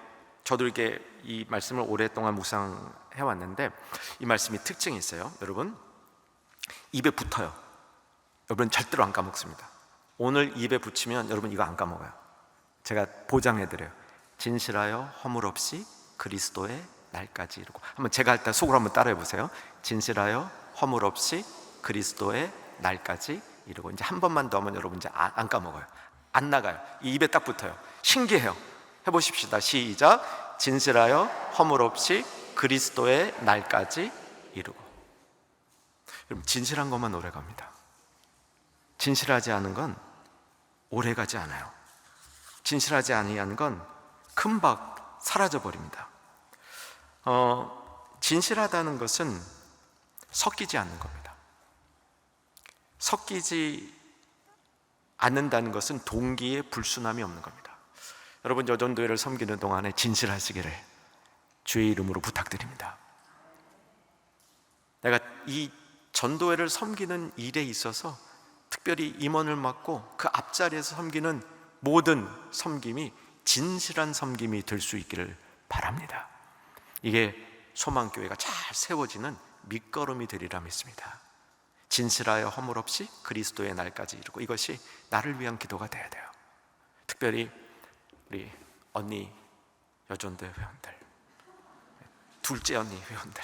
저도 이렇게 이 말씀을 오랫동안 묵상해 왔는데 이 말씀이 특징이 있어요. 여러분, 입에 붙어요. 여러분 절대로 안 까먹습니다. 오늘 입에 붙이면 여러분 이거 안 까먹어요. 제가 보장해드려요. 진실하여 허물 없이 그리스도의 날까지 이루고. 한번 제가 할 때 속으로 한번 따라해 보세요. 진실하여 허물 없이 그리스도의 날까지 이루고. 이제 한 번만 더 하면 여러분 이제 안 까먹어요. 안 나가요. 이 입에 딱 붙어요. 신기해요. 해보십시다. 시작. 진실하여 허물 없이 그리스도의 날까지 이루고. 여러분, 진실한 것만 오래 갑니다. 진실하지 않은 건 오래 가지 않아요. 진실하지 아니한 건 금방 사라져 버립니다. 진실하다는 것은 섞이지 않는 겁니다. 섞이지 않는다는 것은 동기에 불순함이 없는 겁니다. 여러분, 여전도회를 섬기는 동안에 진실하시기를 주의 이름으로 부탁드립니다. 내가 이 전도회를 섬기는 일에 있어서 특별히 임원을 맡고 그 앞자리에서 섬기는 모든 섬김이 진실한 섬김이 될 수 있기를 바랍니다. 이게 소망교회가 잘 세워지는 밑거름이 되리라 믿습니다. 진실하여 허물 없이 그리스도의 날까지 이루고, 이것이 나를 위한 기도가 되어야 돼요. 특별히 우리 언니 여전도회 회원들, 둘째 언니 회원들,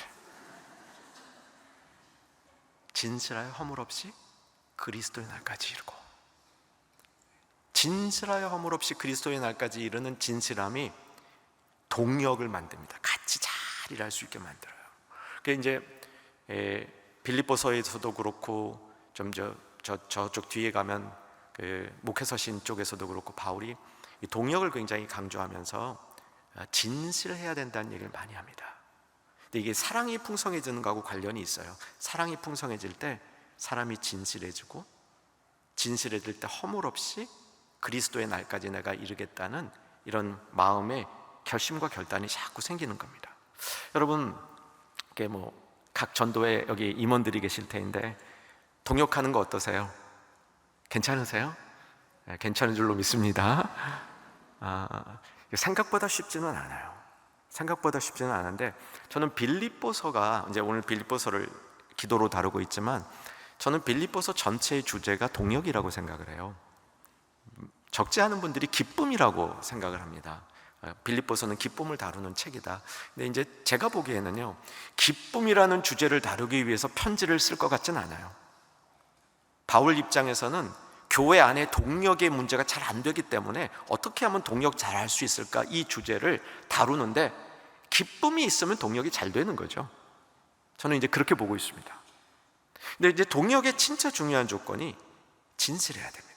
진실하여 허물 없이 그리스도의 날까지 이루고. 진실하여 허물 없이 그리스도의 날까지 이루는 진실함이 동력을 만듭니다. 같이 잘 일할 수 있게 만들어요. 그게 이제 빌립보서에서도 그렇고, 좀 저쪽 뒤에 가면 그 목회서신 쪽에서도 그렇고, 바울이 이 동력을 굉장히 강조하면서 진실해야 된다는 얘기를 많이 합니다. 근데 이게 사랑이 풍성해지는 거하고 관련이 있어요. 사랑이 풍성해질 때 사람이 진실해지고, 진실해질 때 허물 없이 그리스도의 날까지 내가 이루겠다는 이런 마음의 결심과 결단이 자꾸 생기는 겁니다. 여러분, 이게 뭐 각 전도회 여기 임원들이 계실 텐데 동역하는 거 어떠세요? 괜찮으세요? 네, 괜찮은 줄로 믿습니다. 생각보다 쉽지는 않아요. 생각보다 쉽지는 않은데, 저는 빌립보서가, 이제 오늘 빌립보서를 기도로 다루고 있지만, 저는 빌립보서 전체의 주제가 동역이라고 생각을 해요. 적지 않은 분들이 기쁨이라고 생각을 합니다. 빌립보서는 기쁨을 다루는 책이다. 근데 이제 제가 보기에는요, 기쁨이라는 주제를 다루기 위해서 편지를 쓸 것 같진 않아요. 바울 입장에서는 교회 안에 동역의 문제가 잘 안 되기 때문에 어떻게 하면 동역 잘 할 수 있을까, 이 주제를 다루는데 기쁨이 있으면 동역이 잘 되는 거죠. 저는 이제 그렇게 보고 있습니다. 근데 이제 동역의 진짜 중요한 조건이 진실해야 됩니다.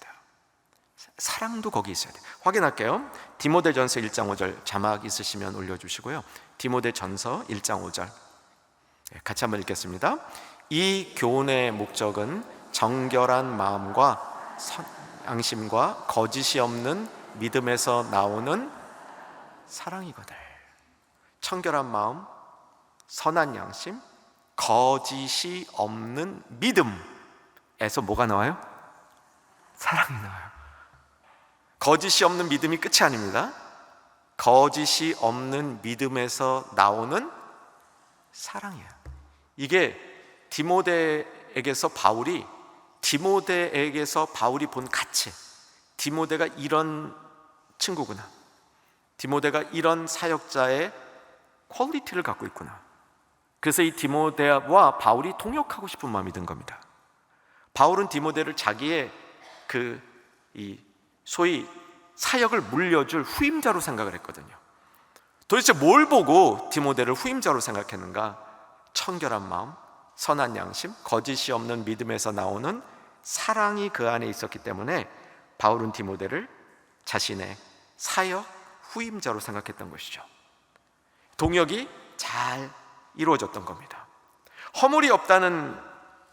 사랑도 거기 있어야 돼요. 확인할게요. 디모데전서 1장 5절 자막 있으시면 올려주시고요. 디모데전서 1장 5절 같이 한번 읽겠습니다. 이 교훈의 목적은 정결한 마음과 양심과 거짓이 없는 믿음에서 나오는 사랑이거늘. 청결한 마음, 선한 양심, 거짓이 없는 믿음에서 뭐가 나와요? 사랑이 나와요. 거짓이 없는 믿음이 끝이 아닙니다. 거짓이 없는 믿음에서 나오는 사랑이에요. 이게 디모데에게서 바울이 본 가치, 디모데가 이런 친구구나, 디모데가 이런 사역자의 퀄리티를 갖고 있구나. 그래서 이 디모데와 바울이 통역하고 싶은 마음이 든 겁니다. 바울은 디모데를 자기의 소위 사역을 물려줄 후임자로 생각을 했거든요. 도대체 뭘 보고 디모데를 후임자로 생각했는가? 청결한 마음, 선한 양심, 거짓이 없는 믿음에서 나오는 사랑이 그 안에 있었기 때문에 바울은 디모데를 자신의 사역 후임자로 생각했던 것이죠. 동역이 잘 이루어졌던 겁니다. 허물이 없다는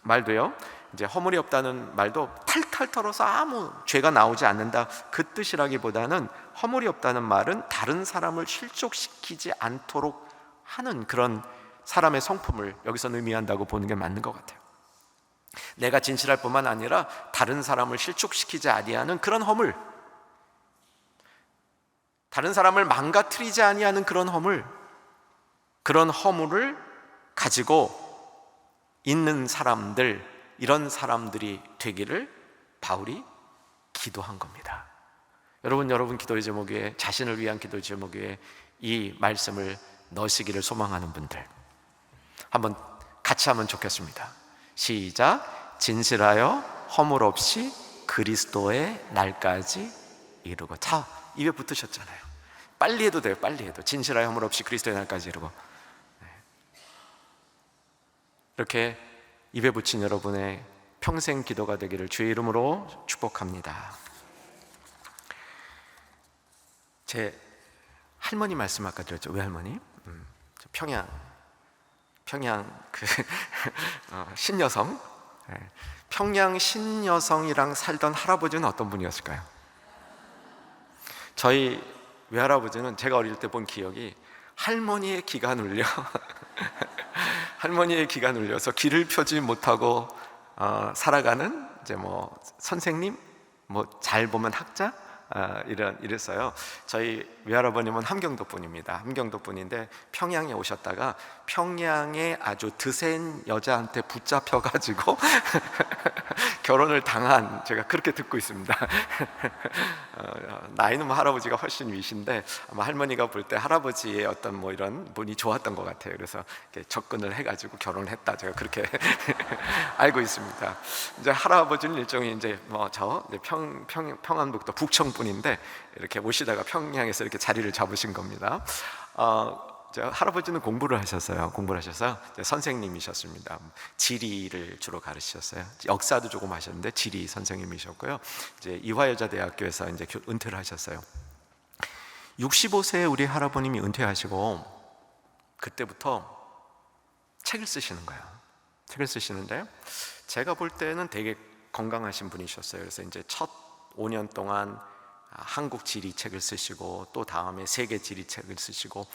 말도요, 이제 허물이 없다는 말도 탈탈 털어서 아무 죄가 나오지 않는다 그 뜻이라기보다는, 허물이 없다는 말은 다른 사람을 실족시키지 않도록 하는 그런 사람의 성품을 여기서 의미한다고 보는 게 맞는 것 같아요. 내가 진실할 뿐만 아니라 다른 사람을 실족시키지 아니하는 그런 허물, 다른 사람을 망가뜨리지 아니하는 그런 허물, 그런 허물을 가지고 있는 사람들, 이런 사람들이 되기를 바울이 기도한 겁니다. 여러분 기도의 제목 위에, 자신을 위한 기도의 제목 위에 이 말씀을 넣으시기를 소망하는 분들 한번 같이 하면 좋겠습니다. 시작. 진실하여 허물 없이 그리스도의 날까지 이루고. 자, 입에 붙으셨잖아요. 빨리 해도 돼요. 빨리 해도. 진실하여 허물 없이 그리스도의 날까지 이루고. 이렇게 입에 붙인 여러분의 평생 기도가 되기를 주의 이름으로 축복합니다. 제 할머니 말씀 아까 드렸죠. 외할머니. 평양 그 신여성, 평양 신여성이랑 살던 할아버지는 어떤 분이었을까요? 저희 외할아버지는 제가 어릴 때 본 기억이 할머니의 기가 눌려 할머니의 기가 눌려서 길을 펴지 못하고 살아가는 이제 뭐 선생님, 뭐 잘 보면 학자, 이랬어요. 저희 외할아버님은 함경도 분입니다. 함경도 분인데 평양에 오셨다가 평양에 아주 드센 여자한테 붙잡혀가지고 결혼을 당한, 제가 그렇게 듣고 있습니다. 나이는 뭐 할아버지가 훨씬 위신데 아마 할머니가 볼 때 할아버지의 어떤 뭐 이런 분이 좋았던 것 같아요. 그래서 이렇게 접근을 해가지고 결혼을 했다, 제가 그렇게 알고 있습니다. 이제 할아버지는 일종의 이제 뭐 저 평안북도 북청 분인데 이렇게 모시다가 평양에서 이렇게 자리를 잡으신 겁니다. 할아버지는 공부를 하셔서 선생님이셨습니다. 지리를 주로 가르치셨어요. 역사도 조금 하셨는데 지리 선생님이셨고요. 이제 이화여자대학교에서 이제 은퇴를 하셨어요. 65세에 우리 할아버님이 은퇴하시고 그때부터 책을 쓰시는 거예요. 책을 쓰시는데 제가 볼 때는 되게 건강하신 분이셨어요. 그래서 이제 첫 5년 동안 한국 지리 책을 쓰시고 또 다음에 세계 지리 책을 쓰시고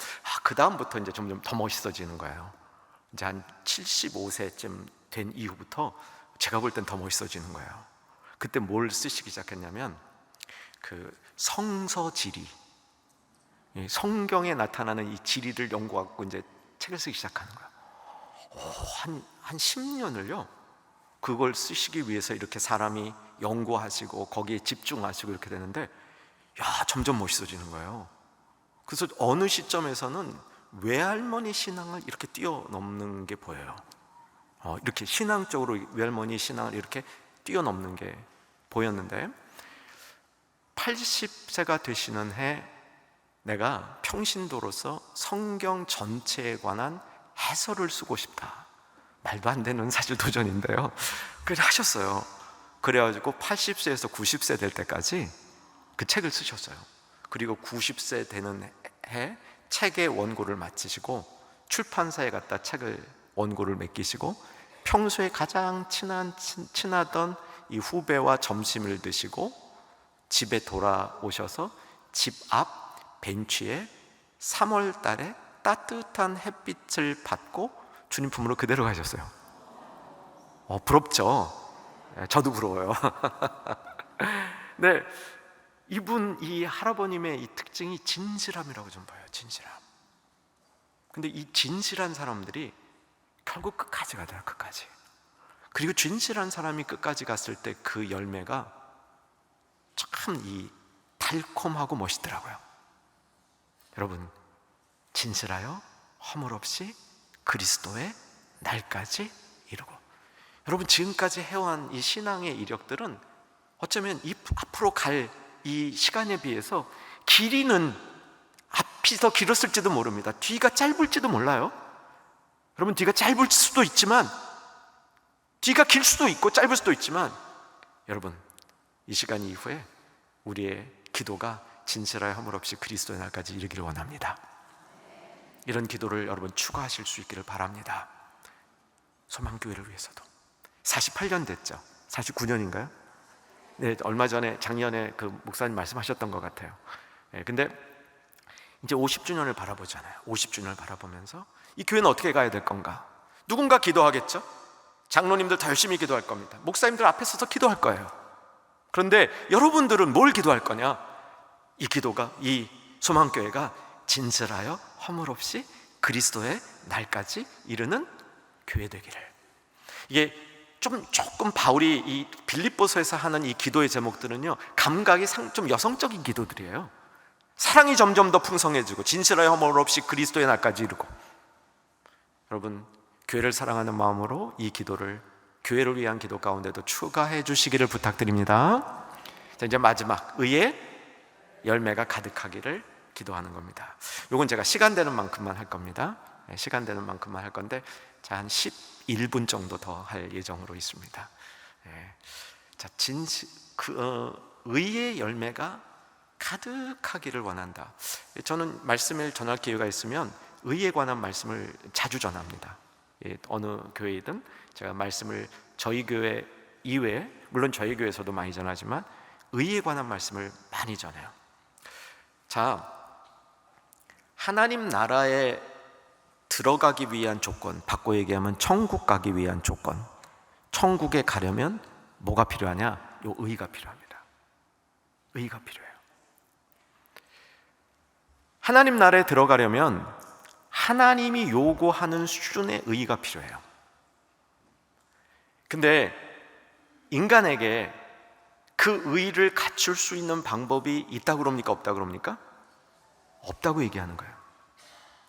그 다음부터 이제 점점 더 멋있어지는 거예요. 이제 한 75세쯤 된 이후부터 제가 볼 땐 더 멋있어지는 거예요. 그때 뭘 쓰시기 시작했냐면 그 성서 지리, 성경에 나타나는 이 지리를 연구하고 이제 책을 쓰기 시작하는 거예요. 한 10년을요 그걸 쓰시기 위해서 이렇게 사람이 연구하시고 거기에 집중하시고 이렇게 되는데 점점 멋있어지는 거예요. 그래서 어느 시점에서는 외할머니 신앙을 이렇게 뛰어넘는 게 보여요. 이렇게 신앙적으로 외할머니 신앙을 이렇게 뛰어넘는 게 보였는데 80세가 되시는 해 내가 평신도로서 성경 전체에 관한 해설을 쓰고 싶다. 말도 안 되는 사실 도전인데요. 그래서 하셨어요. 그래가지고 80세에서 90세 될 때까지 그 책을 쓰셨어요. 그리고 90세 되는 해 책의 원고를 마치시고 출판사에 갖다 책을 원고를 맡기시고 평소에 가장 친하던 이 후배와 점심을 드시고 집에 돌아오셔서 집 앞 벤치에 3월 달에 따뜻한 햇빛을 받고 주님 품으로 그대로 가셨어요. 부럽죠? 저도 부러워요. 네, 이 할아버님의 이 특징이 진실함이라고 좀 봐요. 진실함. 근데 이 진실한 사람들이 결국 끝까지 가더라. 끝까지. 그리고 진실한 사람이 끝까지 갔을 때 그 열매가 참 이 달콤하고 멋있더라고요. 여러분, 진실하여 허물 없이 그리스도의 날까지 이루고. 여러분, 지금까지 해온 이 신앙의 이력들은 어쩌면 이 앞으로 갈 이 시간에 비해서 길이는 앞이 더 길었을지도 모릅니다. 뒤가 짧을지도 몰라요. 여러분, 뒤가 짧을 수도 있지만, 뒤가 길 수도 있고 짧을 수도 있지만, 여러분, 이 시간 이후에 우리의 기도가 진실하여 허물 없이 그리스도의 날까지 이르기를 원합니다. 이런 기도를 여러분 추구하실 수 있기를 바랍니다. 소망교회를 위해서도. 48년 됐죠. 49년인가요? 네, 얼마 전에 작년에 그 목사님 말씀하셨던 것 같아요. 네, 근데 이제 50주년을 바라보잖아요. 50주년을 바라보면서 이 교회는 어떻게 가야 될 건가? 누군가 기도하겠죠? 장로님들 더 열심히 기도할 겁니다. 목사님들 앞에 서서 기도할 거예요. 그런데 여러분들은 뭘 기도할 거냐? 이 기도가, 이 소망교회가 진실하여 허물 없이 그리스도의 날까지 이르는 교회 되기를. 이게 조금 바울이 이 빌립보서에서 하는 이 기도의 제목들은요, 감각이 좀 여성적인 기도들이에요. 사랑이 점점 더 풍성해지고 진실하여 허물 없이 그리스도의 날까지 이르고. 여러분, 교회를 사랑하는 마음으로 이 기도를 교회를 위한 기도 가운데도 추가해 주시기를 부탁드립니다. 자, 이제 마지막, 의의 열매가 가득하기를 기도하는 겁니다. 이건 제가 시간 되는 만큼만 할 겁니다. 시간 되는 만큼만 할 건데, 자, 한 11분 정도 더 할 예정으로 있습니다. 자, 의의 열매가 가득하기를 원한다. 저는 말씀을 전할 기회가 있으면 의에 관한 말씀을 자주 전합니다. 어느 교회이든 제가 말씀을 저희 교회 이외에, 물론 저희 교회에서도 많이 전하지만 의에 관한 말씀을 많이 전해요. 자, 하나님 나라에 들어가기 위한 조건, 바꿔 얘기하면 천국 가기 위한 조건, 천국에 가려면 뭐가 필요하냐? 요 의가 필요합니다. 의가 필요해요. 하나님 나라에 들어가려면 하나님이 요구하는 수준의 의가 필요해요. 근데 인간에게 그 의를 갖출 수 있는 방법이 있다고 그럽니까? 없다고 그럽니까? 없다고 얘기하는 거예요.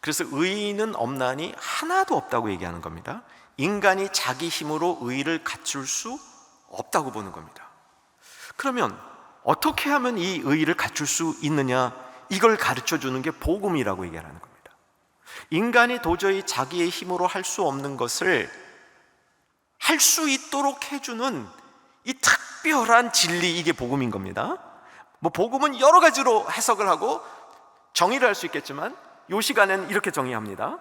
그래서 의는 없나니 하나도 없다고 얘기하는 겁니다. 인간이 자기 힘으로 의를 갖출 수 없다고 보는 겁니다. 그러면 어떻게 하면 이 의를 갖출 수 있느냐? 이걸 가르쳐 주는 게 복음이라고 얘기하는 겁니다. 인간이 도저히 자기의 힘으로 할 수 없는 것을 할 수 있도록 해주는 이 특별한 진리, 이게 복음인 겁니다. 뭐 복음은 여러 가지로 해석을 하고 정의를 할 수 있겠지만 이 시간에는 이렇게 정의합니다.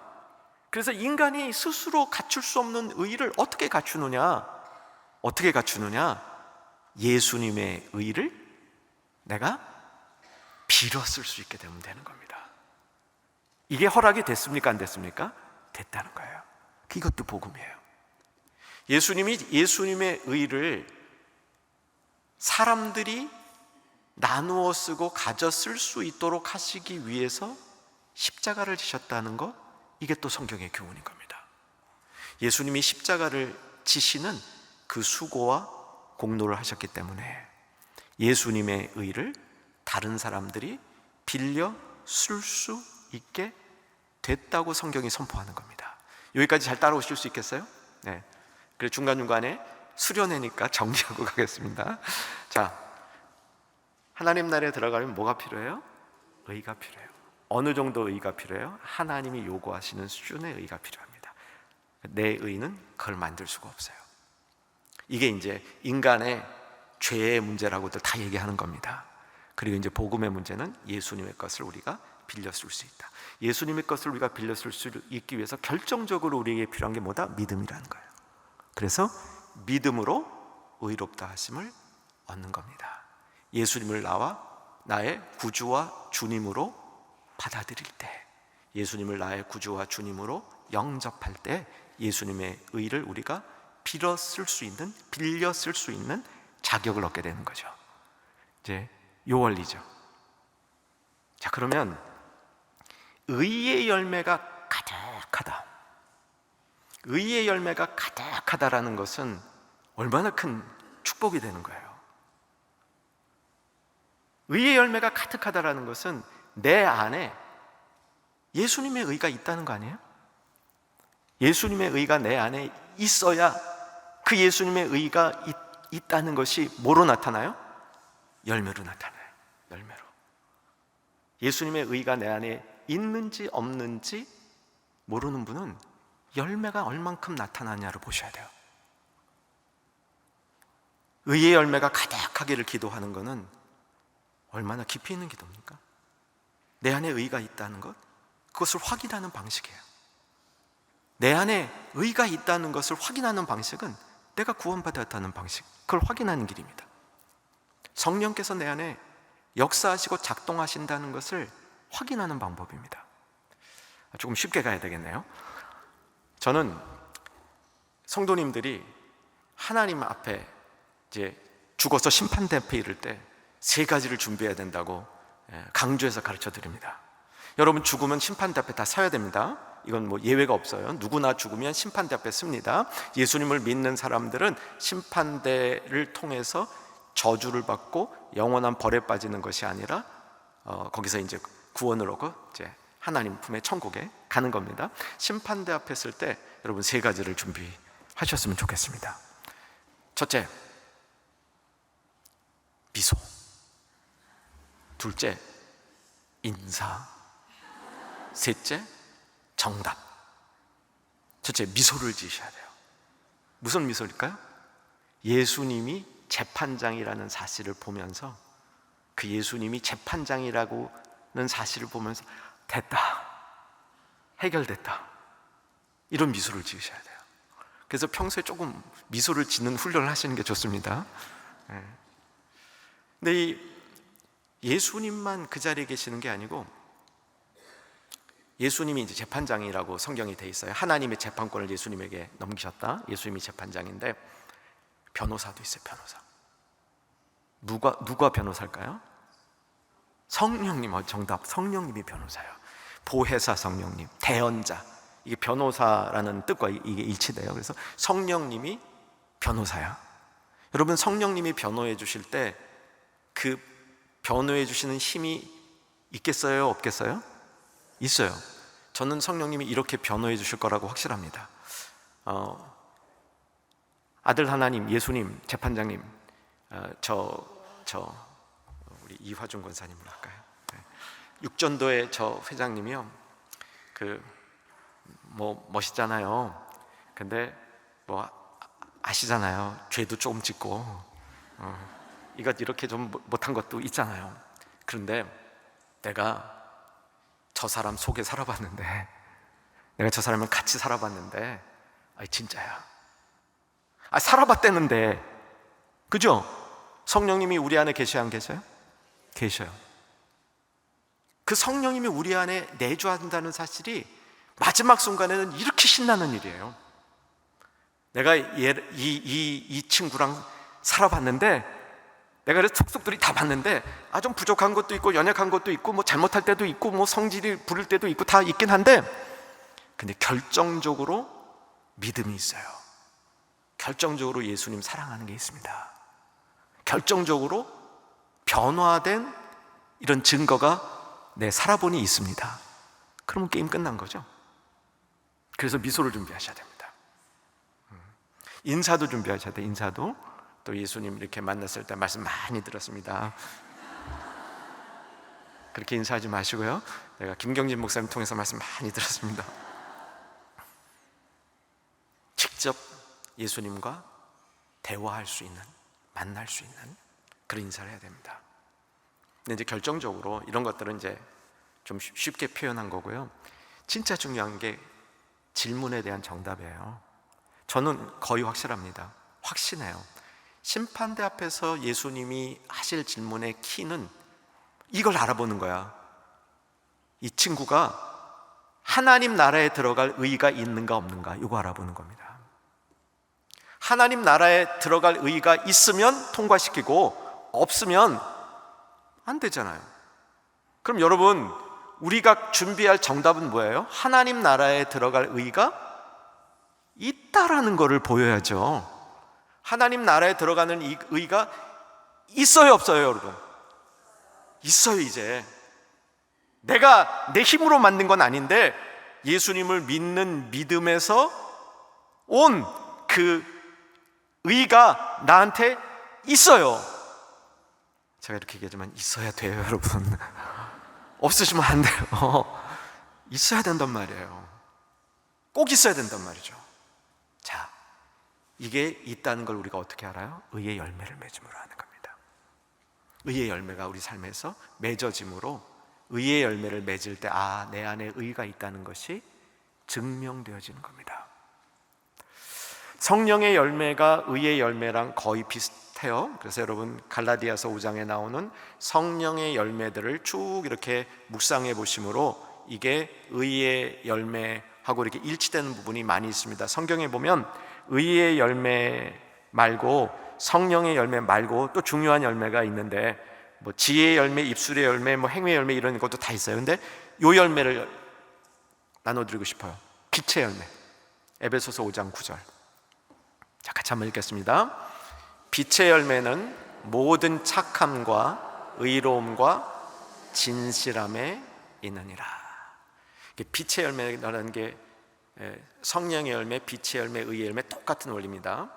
그래서 인간이 스스로 갖출 수 없는 의를 어떻게 갖추느냐? 어떻게 갖추느냐? 예수님의 의를 내가 빌었을 수 있게 되면 되는 겁니다. 이게 허락이 됐습니까? 안 됐습니까? 됐다는 거예요. 이것도 복음이에요. 예수님이 예수님의 의를 사람들이 나누어 쓰고 가져 쓸 수 있도록 하시기 위해서 십자가를 지셨다는 것, 이게 또 성경의 교훈인 겁니다. 예수님이 십자가를 지시는 그 수고와 공로를 하셨기 때문에 예수님의 의를 다른 사람들이 빌려 쓸 수 있게 됐다고 성경이 선포하는 겁니다. 여기까지 잘 따라오실 수 있겠어요? 네. 그래서 중간중간에 수련회니까 정리하고 가겠습니다. 자, 하나님 나라에 들어가려면 뭐가 필요해요? 의가 필요해요. 어느 정도 의가 필요해요? 하나님이 요구하시는 수준의 의가 필요합니다. 내 의는 그걸 만들 수가 없어요. 이게 이제 인간의 죄의 문제라고들 다 얘기하는 겁니다. 그리고 이제 복음의 문제는 예수님의 것을 우리가 빌려 쓸 수 있다. 예수님의 것을 우리가 빌려 쓸 수 있기 위해서 결정적으로 우리에게 필요한 게 뭐다? 믿음이라는 거예요. 그래서 믿음으로 의롭다 하심을 얻는 겁니다. 예수님을 나의 구주와 주님으로 받아들일 때, 예수님을 나의 구주와 주님으로 영접할 때 예수님의 의를 우리가 빌려 쓸 수 있는 자격을 얻게 되는 거죠. 이제 요 원리죠. 자, 그러면 의의 열매가 가득하다. 의의 열매가 가득하다라는 것은 얼마나 큰 축복이 되는 거예요. 의의 열매가 가득하다라는 것은 내 안에 예수님의 의가 있다는 거 아니에요? 예수님의 의가 내 안에 있어야 그 예수님의 의가 있다는 것이 뭐로 나타나요? 열매로 나타나요. 열매로. 예수님의 의가 내 안에 있는지 없는지 모르는 분은 열매가 얼만큼 나타나냐를 보셔야 돼요. 의의 열매가 가득하기를 기도하는 것은 얼마나 깊이 있는 기도입니까? 내 안에 의가 있다는 것, 그것을 확인하는 방식이에요. 내 안에 의가 있다는 것을 확인하는 방식은 내가 구원받았다는 방식, 그걸 확인하는 길입니다. 성령께서 내 안에 역사하시고 작동하신다는 것을 확인하는 방법입니다. 조금 쉽게 가야 되겠네요. 저는 성도님들이 하나님 앞에 이제 죽어서 심판대 앞에 이를 때 3가지를 준비해야 된다고 강조해서 가르쳐 드립니다. 여러분, 죽으면 심판대 앞에 다 서야 됩니다. 이건 뭐 예외가 없어요. 누구나 죽으면 심판대 앞에 섭니다. 예수님을 믿는 사람들은 심판대를 통해서 저주를 받고 영원한 벌에 빠지는 것이 아니라 거기서 이제 구원을 얻고 이제 하나님 품의 천국에 가는 겁니다. 심판대 앞에 설 때 여러분 3가지를 준비하셨으면 좋겠습니다. 첫째, 미소. 둘째, 인사. 셋째, 정답. 첫째, 미소를 지으셔야 돼요. 무슨 미소일까요? 예수님이 재판장이라는 사실을 보면서, 그 예수님이 재판장이라는 사실을 보면서 됐다, 해결됐다, 이런 미소를 지으셔야 돼요. 그래서 평소에 조금 미소를 짓는 훈련을 하시는 게 좋습니다. 근데 이 예수님만 그 자리에 계시는 게 아니고, 예수님이 이제 재판장이라고 성경이 돼 있어요. 하나님의 재판권을 예수님에게 넘기셨다. 예수님이 재판장인데 변호사도 있어요. 변호사. 누가 변호사일까요? 성령님. 정답. 성령님이 변호사예요. 보혜사 성령님, 대언자. 이게 변호사라는 뜻과 이게 일치돼요. 그래서 성령님이 변호사야. 여러분, 성령님이 변호해 주실 때 그 변호해 주시는 힘이 있겠어요? 없겠어요? 있어요. 저는 성령님이 이렇게 변호해 주실 거라고 확실합니다. 아들 하나님, 예수님, 재판장님, 우리 이화준 권사님으로 할까요? 육전도의 저 회장님이요, 멋있잖아요. 근데 아시잖아요. 죄도 조금 짓고 이것 이렇게 좀 못한 것도 있잖아요. 그런데 내가 저 사람 속에 살아봤는데, 내가 저 사람을 같이 살아봤는데, 진짜야. 살아봤다는데, 그죠? 성령님이 우리 안에 계셔야 안 계셔요? 계셔요. 그 성령님이 우리 안에 내주한다는 사실이 마지막 순간에는 이렇게 신나는 일이에요. 내가 이 친구랑 살아봤는데, 내가 그래서 촉속들이 다 봤는데, 좀 부족한 것도 있고 연약한 것도 있고 잘못할 때도 있고 성질이 부릴 때도 있고 다 있긴 한데, 근데 결정적으로 믿음이 있어요. 결정적으로 예수님 사랑하는 게 있습니다. 결정적으로 변화된 이런 증거가 내 살아보니 있습니다. 그러면 게임 끝난 거죠. 그래서 미소를 준비하셔야 됩니다. 인사도 준비하셔야 돼요. 인사도. 또 예수님 이렇게 만났을 때 말씀 많이 들었습니다. 그렇게 인사하지 마시고요. 내가 김경진 목사님 통해서 말씀 많이 들었습니다. 직접 예수님과 대화할 수 있는, 만날 수 있는 그런 인사를 해야 됩니다. 근데 이제 결정적으로 이런 것들은 이제 좀 쉽게 표현한 거고요. 진짜 중요한 게 질문에 대한 정답이에요. 저는 거의 확실합니다. 확신해요. 심판대 앞에서 예수님이 하실 질문의 키는 이걸 알아보는 거야. 이 친구가 하나님 나라에 들어갈 의의가 있는가 없는가, 이거 알아보는 겁니다. 하나님 나라에 들어갈 의의가 있으면 통과시키고 없으면 안 되잖아요. 그럼 여러분, 우리가 준비할 정답은 뭐예요? 하나님 나라에 들어갈 의의가 있다라는 것을 보여야죠. 하나님 나라에 들어가는 이 의의가 있어요, 없어요, 여러분? 있어요. 이제 내가 내 힘으로 만든 건 아닌데 예수님을 믿는 믿음에서 온 그 의의가 나한테 있어요. 제가 이렇게 얘기하지만 있어야 돼요, 여러분. 없으시면 안 돼요. 있어야 된단 말이에요. 꼭 있어야 된단 말이죠. 자, 이게 있다는 걸 우리가 어떻게 알아요? 의의 열매를 맺음으로 하는 겁니다. 의의 열매가 우리 삶에서 맺어짐으로 의의 열매를 맺을 때 내 안에 의가 있다는 것이 증명되어지는 겁니다. 성령의 열매가 의의 열매랑 거의 비슷해요. 그래서 여러분 갈라디아서 5장에 나오는 성령의 열매들을 쭉 이렇게 묵상해 보심으로 이게 의의 열매하고 이렇게 일치되는 부분이 많이 있습니다. 성경에 보면 의의 열매 말고 성령의 열매 말고 또 중요한 열매가 있는데 뭐 지혜의 열매, 입술의 열매, 뭐 행위의 열매 이런 것도 다 있어요. 근데 요 열매를 나눠드리고 싶어요. 빛의 열매. 에베소서 5장 9절. 자, 같이 한번 읽겠습니다. 빛의 열매는 모든 착함과 의로움과 진실함에 있느니라. 빛의 열매라는 게 성령의 열매, 빛의 열매, 의의 열매 똑같은 원리입니다.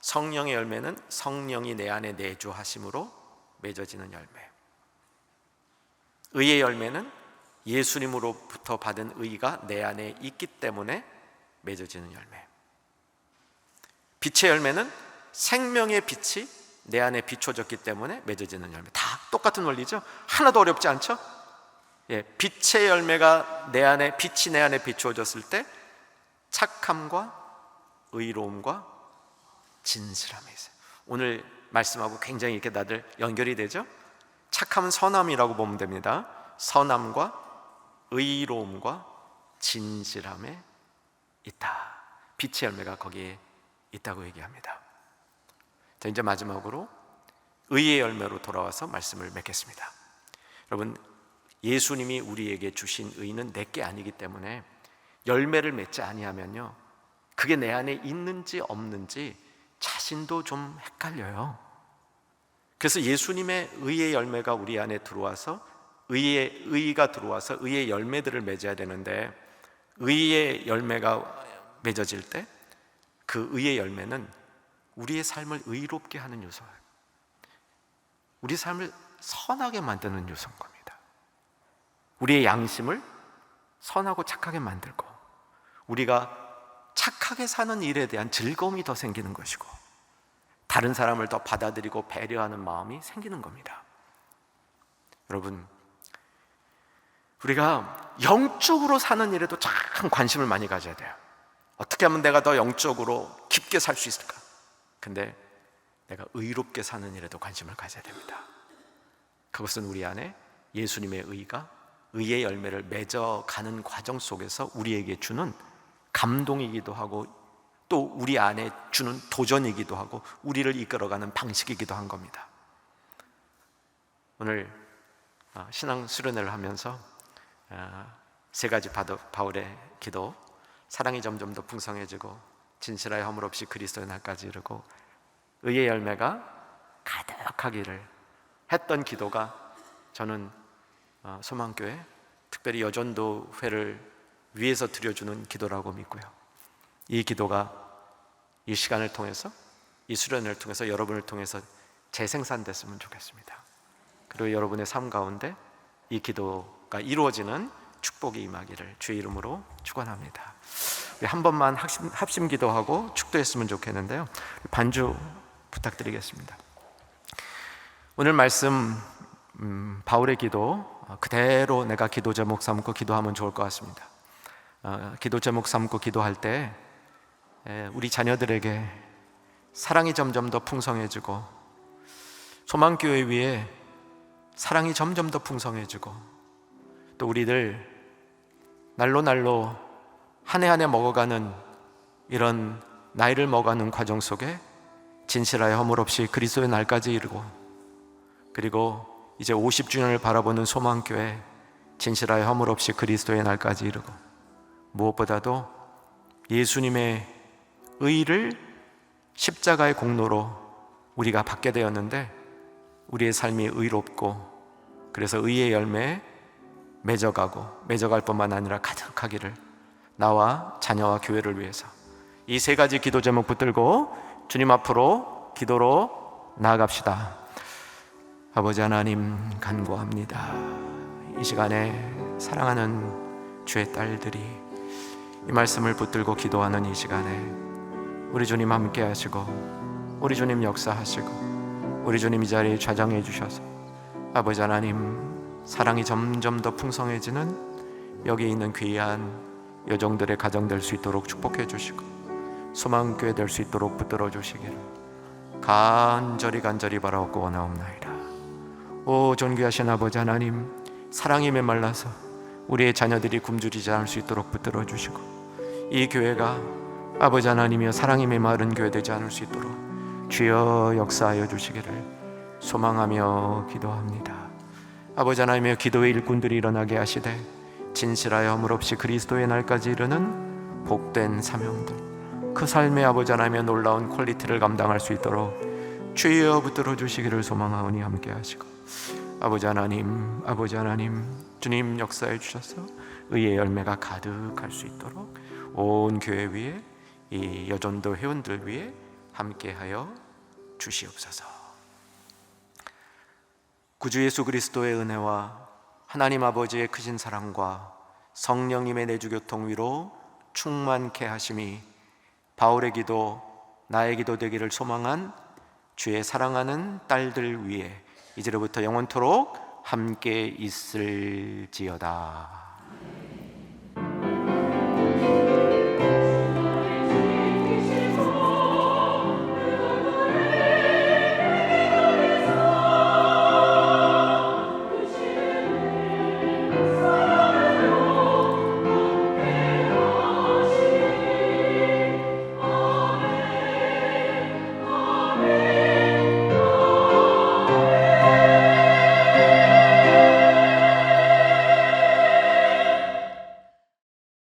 성령의 열매는 성령이 내 안에 내주하심으로 맺어지는 열매. 의의 열매는 예수님으로부터 받은 의가 내 안에 있기 때문에 맺어지는 열매. 빛의 열매는 생명의 빛이 내 안에 비춰졌기 때문에 맺어지는 열매. 다 똑같은 원리죠? 하나도 어렵지 않죠? 빛의 열매가 내 안에, 빛이 내 안에 비추어졌을 때 착함과 의로움과 진실함이 있어요. 오늘 말씀하고 굉장히 이렇게 다들 연결이 되죠? 착함은 선함이라고 보면 됩니다. 선함과 의로움과 진실함에 있다. 빛의 열매가 거기에 있다고 얘기합니다. 자, 이제 마지막으로 의의 열매로 돌아와서 말씀을 맺겠습니다. 여러분, 예수님이 우리에게 주신 의는 내게 아니기 때문에 열매를 맺지 아니하면요, 그게 내 안에 있는지 없는지 자신도 좀 헷갈려요. 그래서 예수님의 의의 열매가 우리 안에 들어와서 의가 들어와서 의의 열매들을 맺어야 되는데, 의의 열매가 맺어질 때 그 의의 열매는 우리의 삶을 의롭게 하는 요소예요. 우리 삶을 선하게 만드는 요소인 겁니다. 우리의 양심을 선하고 착하게 만들고, 우리가 착하게 사는 일에 대한 즐거움이 더 생기는 것이고, 다른 사람을 더 받아들이고 배려하는 마음이 생기는 겁니다. 여러분, 우리가 영적으로 사는 일에도 참 관심을 많이 가져야 돼요. 어떻게 하면 내가 더 영적으로 깊게 살 수 있을까? 근데 내가 의롭게 사는 일에도 관심을 가져야 됩니다. 그것은 우리 안에 예수님의 의가 의의 열매를 맺어가는 과정 속에서 우리에게 주는 감동이기도 하고, 또 우리 안에 주는 도전이기도 하고, 우리를 이끌어가는 방식이기도 한 겁니다. 오늘 신앙 수련회를 하면서 세 가지 바울의 기도, 사랑이 점점 더 풍성해지고 진실하여 허물 없이 그리스도의 날까지 이르고 의의 열매가 가득하기를 했던 기도가, 저는 소망교회 특별히 여전도회를 위해서 드려주는 기도라고 믿고요, 이 기도가 이 시간을 통해서, 이 수련회를 통해서 여러분을 통해서 재생산됐으면 좋겠습니다. 그리고 여러분의 삶 가운데 이 기도가 이루어지는 축복이 임하기를 주의 이름으로 축원합니다. 우리 한 번만 합심 기도하고 축도했으면 좋겠는데요, 반주 부탁드리겠습니다. 오늘 말씀 바울의 기도 그대로 내가 기도 제목 삼고 기도하면 좋을 것 같습니다. 기도 제목 삼고 기도할 때 우리 자녀들에게 사랑이 점점 더 풍성해지고, 소망교회 위에 사랑이 점점 더 풍성해지고, 또 우리들 날로 한 해 한 해 먹어가는 이런 나이를 먹어가는 과정 속에 진실하여 허물 없이 그리스도의 날까지 이르고, 그리고 이제 50주년을 바라보는 소망교회 진실하여 허물 없이 그리스도의 날까지 이르고, 무엇보다도 예수님의 의를 십자가의 공로로 우리가 받게 되었는데, 우리의 삶이 의롭고 그래서 의의 열매에 맺어갈 뿐만 아니라 가득하기를 나와 자녀와 교회를 위해서 이 세 가지 기도 제목 붙들고 주님 앞으로 기도로 나아갑시다. 아버지 하나님, 간구합니다. 이 시간에 사랑하는 주의 딸들이 이 말씀을 붙들고 기도하는 이 시간에 우리 주님 함께 하시고 우리 주님 역사하시고 우리 주님 이 자리에 좌정해 주셔서 아버지 하나님 사랑이 점점 더 풍성해지는 여기 있는 귀한 여종들의 가정 될 수 있도록 축복해 주시고 소망교회 될 수 있도록 붙들어 주시기를 간절히 바라옵고 원하옵나이다. 오 존귀하신 아버지 하나님, 사랑이 메말라서 우리의 자녀들이 굶주리지 않을 수 있도록 붙들어 주시고 이 교회가 아버지 하나님이여 사랑이 메마른 교회 되지 않을 수 있도록 주여 역사하여 주시기를 소망하며 기도합니다. 아버지 하나님이여 기도의 일꾼들이 일어나게 하시되 진실하여 허물 없이 그리스도의 날까지 이르는 복된 사명들, 그 삶의 아버지 하나님의 놀라운 퀄리티를 감당할 수 있도록 주여 붙들어 주시기를 소망하오니 함께 하시고 아버지 하나님 주님 역사해 주셔서 의의 열매가 가득할 수 있도록 온 교회 위에 이 여전도 회원들 위에 함께하여 주시옵소서. 구주 예수 그리스도의 은혜와 하나님 아버지의 크신 사랑과 성령님의 내주교통 위로 충만케 하심이 바울의 기도, 나의 기도 되기를 소망한 주의 사랑하는 딸들 위에 이제로부터 영원토록 함께 있을지어다.